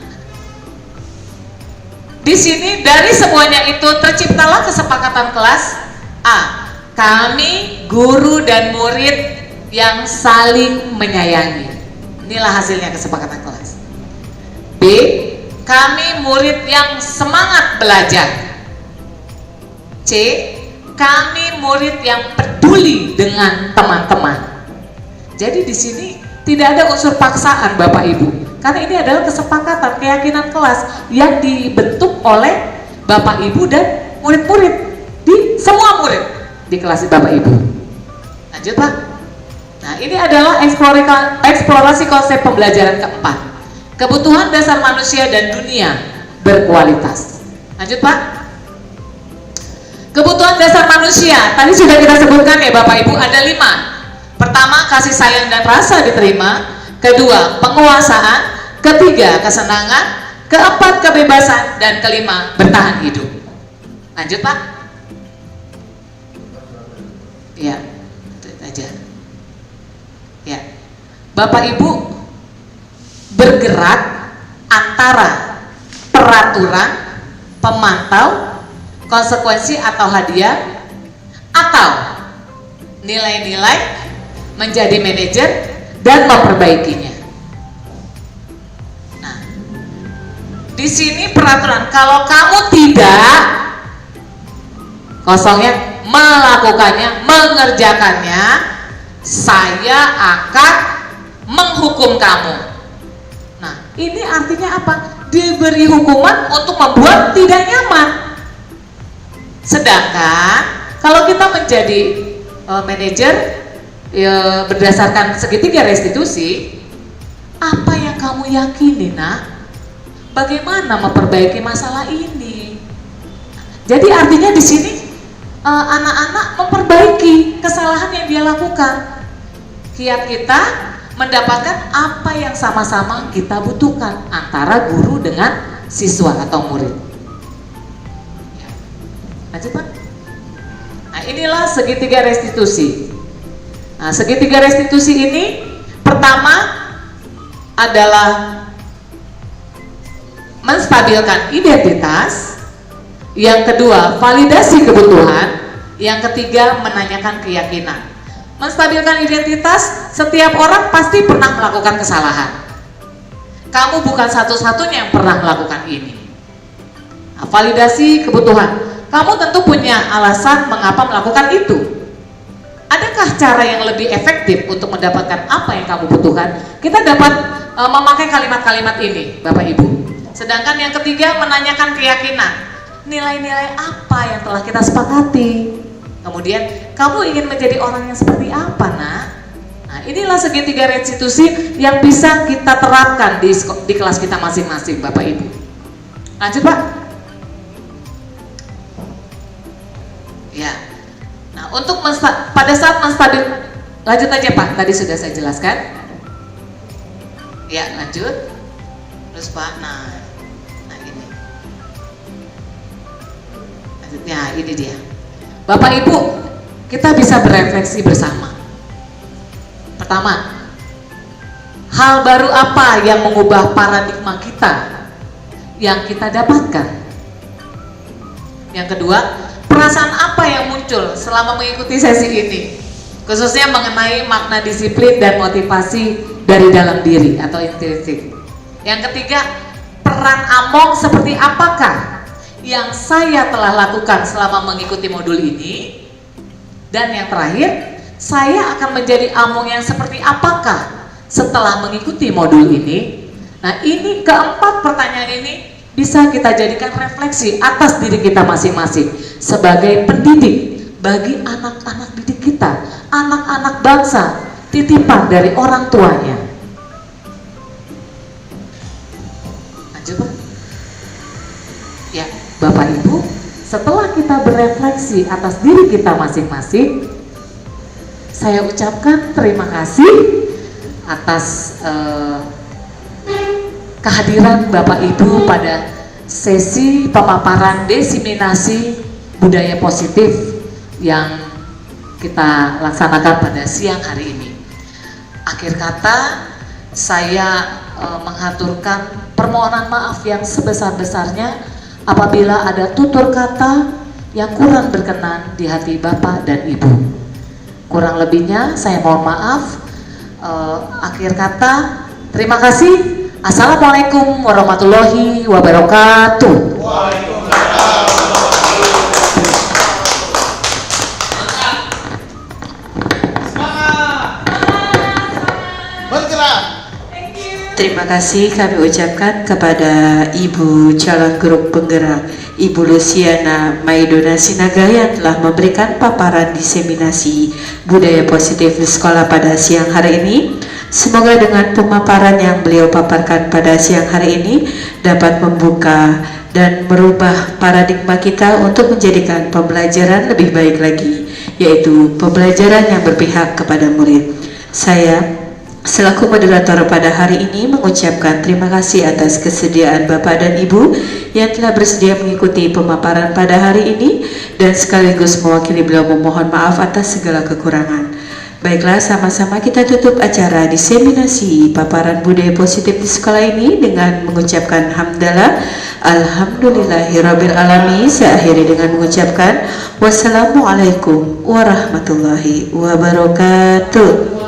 di sini dari semuanya itu terciptalah kesepakatan kelas. A, kami guru dan murid yang saling menyayangi. Inilah hasilnya kesepakatan kelas. B, kami murid yang semangat belajar. C, kami murid yang peduli dengan teman-teman. Jadi di sini tidak ada unsur paksaan Bapak Ibu, karena ini adalah kesepakatan keyakinan kelas yang dibentuk oleh Bapak Ibu dan murid-murid, di semua murid di kelas Bapak Ibu. Lanjut Pak. Nah, ini adalah eksplorasi konsep pembelajaran keempat, kebutuhan dasar manusia dan dunia berkualitas. Lanjut Pak. Kebutuhan dasar manusia tadi sudah kita sebutkan ya Bapak Ibu, ada 5. Pertama, kasih sayang dan rasa diterima. Kedua, penguasaan. Ketiga, kesenangan. Keempat, kebebasan. Dan kelima, bertahan hidup. Lanjut Pak. Ya, itu aja. Ya, Bapak Ibu bergerak antara peraturan, pemantau, konsekuensi atau hadiah, atau nilai-nilai, menjadi manajer dan memperbaikinya. Nah, di sini peraturan, kalau kamu tidak, kosongnya, melakukannya, mengerjakannya, saya akan menghukum kamu. Nah, ini artinya apa? Diberi hukuman untuk membuat tidak nyaman. Sedangkan kalau kita menjadi manajer ya, berdasarkan segitiga restitusi, apa yang kamu yakini nak? Bagaimana memperbaiki masalah ini? Jadi artinya di sini anak-anak memperbaiki kesalahan yang dia lakukan. Kiat kita mendapatkan apa yang sama-sama kita butuhkan antara guru dengan siswa atau murid. Ya. Lanjut Pak. Nah, inilah segitiga restitusi. Nah, segitiga restitusi ini pertama adalah menstabilkan identitas, yang kedua validasi kebutuhan, yang ketiga menanyakan keyakinan. Menstabilkan identitas, setiap orang pasti pernah melakukan kesalahan. Kamu bukan satu-satunya yang pernah melakukan ini. Nah, validasi kebutuhan, kamu tentu punya alasan mengapa melakukan itu. Adakah cara yang lebih efektif untuk mendapatkan apa yang kamu butuhkan? Kita dapat memakai kalimat-kalimat ini, Bapak Ibu. Sedangkan yang ketiga menanyakan keyakinan. Nilai-nilai apa yang telah kita sepakati? Kemudian, kamu ingin menjadi orang yang seperti apa, nak? Nah, inilah segitiga restitusi yang bisa kita terapkan di kelas kita masing-masing, Bapak Ibu. Lanjut, Pak. Ya. Nah, untuk pada saat menstabil, lanjut aja, Pak. Tadi sudah saya jelaskan. Ya, lanjut. Terus, Pak. Nah ini. Lanjutnya, ini dia. Bapak Ibu, kita bisa berefleksi bersama. Pertama, hal baru apa yang mengubah paradigma kita yang kita dapatkan? Yang kedua, perasaan apa yang muncul selama mengikuti sesi ini? Khususnya mengenai makna disiplin dan motivasi dari dalam diri atau intrinsik. Yang ketiga, peran Among seperti apakah yang saya telah lakukan selama mengikuti modul ini? Dan yang terakhir, saya akan menjadi Among yang seperti apakah setelah mengikuti modul ini? Nah, ini keempat pertanyaan ini bisa kita jadikan refleksi atas diri kita masing-masing sebagai pendidik bagi anak-anak didik kita, anak-anak bangsa, titipan dari orang tuanya. Lanjut, Pak. Ya, Bapak Ibu, setelah kita berefleksi atas diri kita masing-masing, saya ucapkan terima kasih atas kehadiran Bapak Ibu pada sesi pemaparan diseminasi budaya positif yang kita laksanakan pada siang hari ini. Akhir kata, saya mengaturkan permohonan maaf yang sebesar-besarnya apabila ada tutur kata yang kurang berkenan di hati Bapak dan Ibu. Kurang lebihnya saya mohon maaf. Akhir kata, terima kasih. Assalamualaikum warahmatullahi wabarakatuh. Terima kasih kami ucapkan kepada Ibu calon grup penggerak Ibu Luciana Maidona Sinaga yang telah memberikan paparan diseminasi budaya positif di sekolah pada siang hari ini. Semoga dengan pemaparan yang beliau paparkan pada siang hari ini dapat membuka dan merubah paradigma kita untuk menjadikan pembelajaran lebih baik lagi, yaitu pembelajaran yang berpihak kepada murid. Saya selaku moderator pada hari ini mengucapkan terima kasih atas kesediaan Bapak dan Ibu yang telah bersedia mengikuti pemaparan pada hari ini, dan sekaligus mewakili beliau memohon maaf atas segala kekurangan. Baiklah, sama-sama kita tutup acara diseminasi paparan budaya positif di sekolah ini dengan mengucapkan hamdalah alhamdulillahirabbil alamin. Saya akhiri dengan mengucapkan wassalamualaikum warahmatullahi wabarakatuh.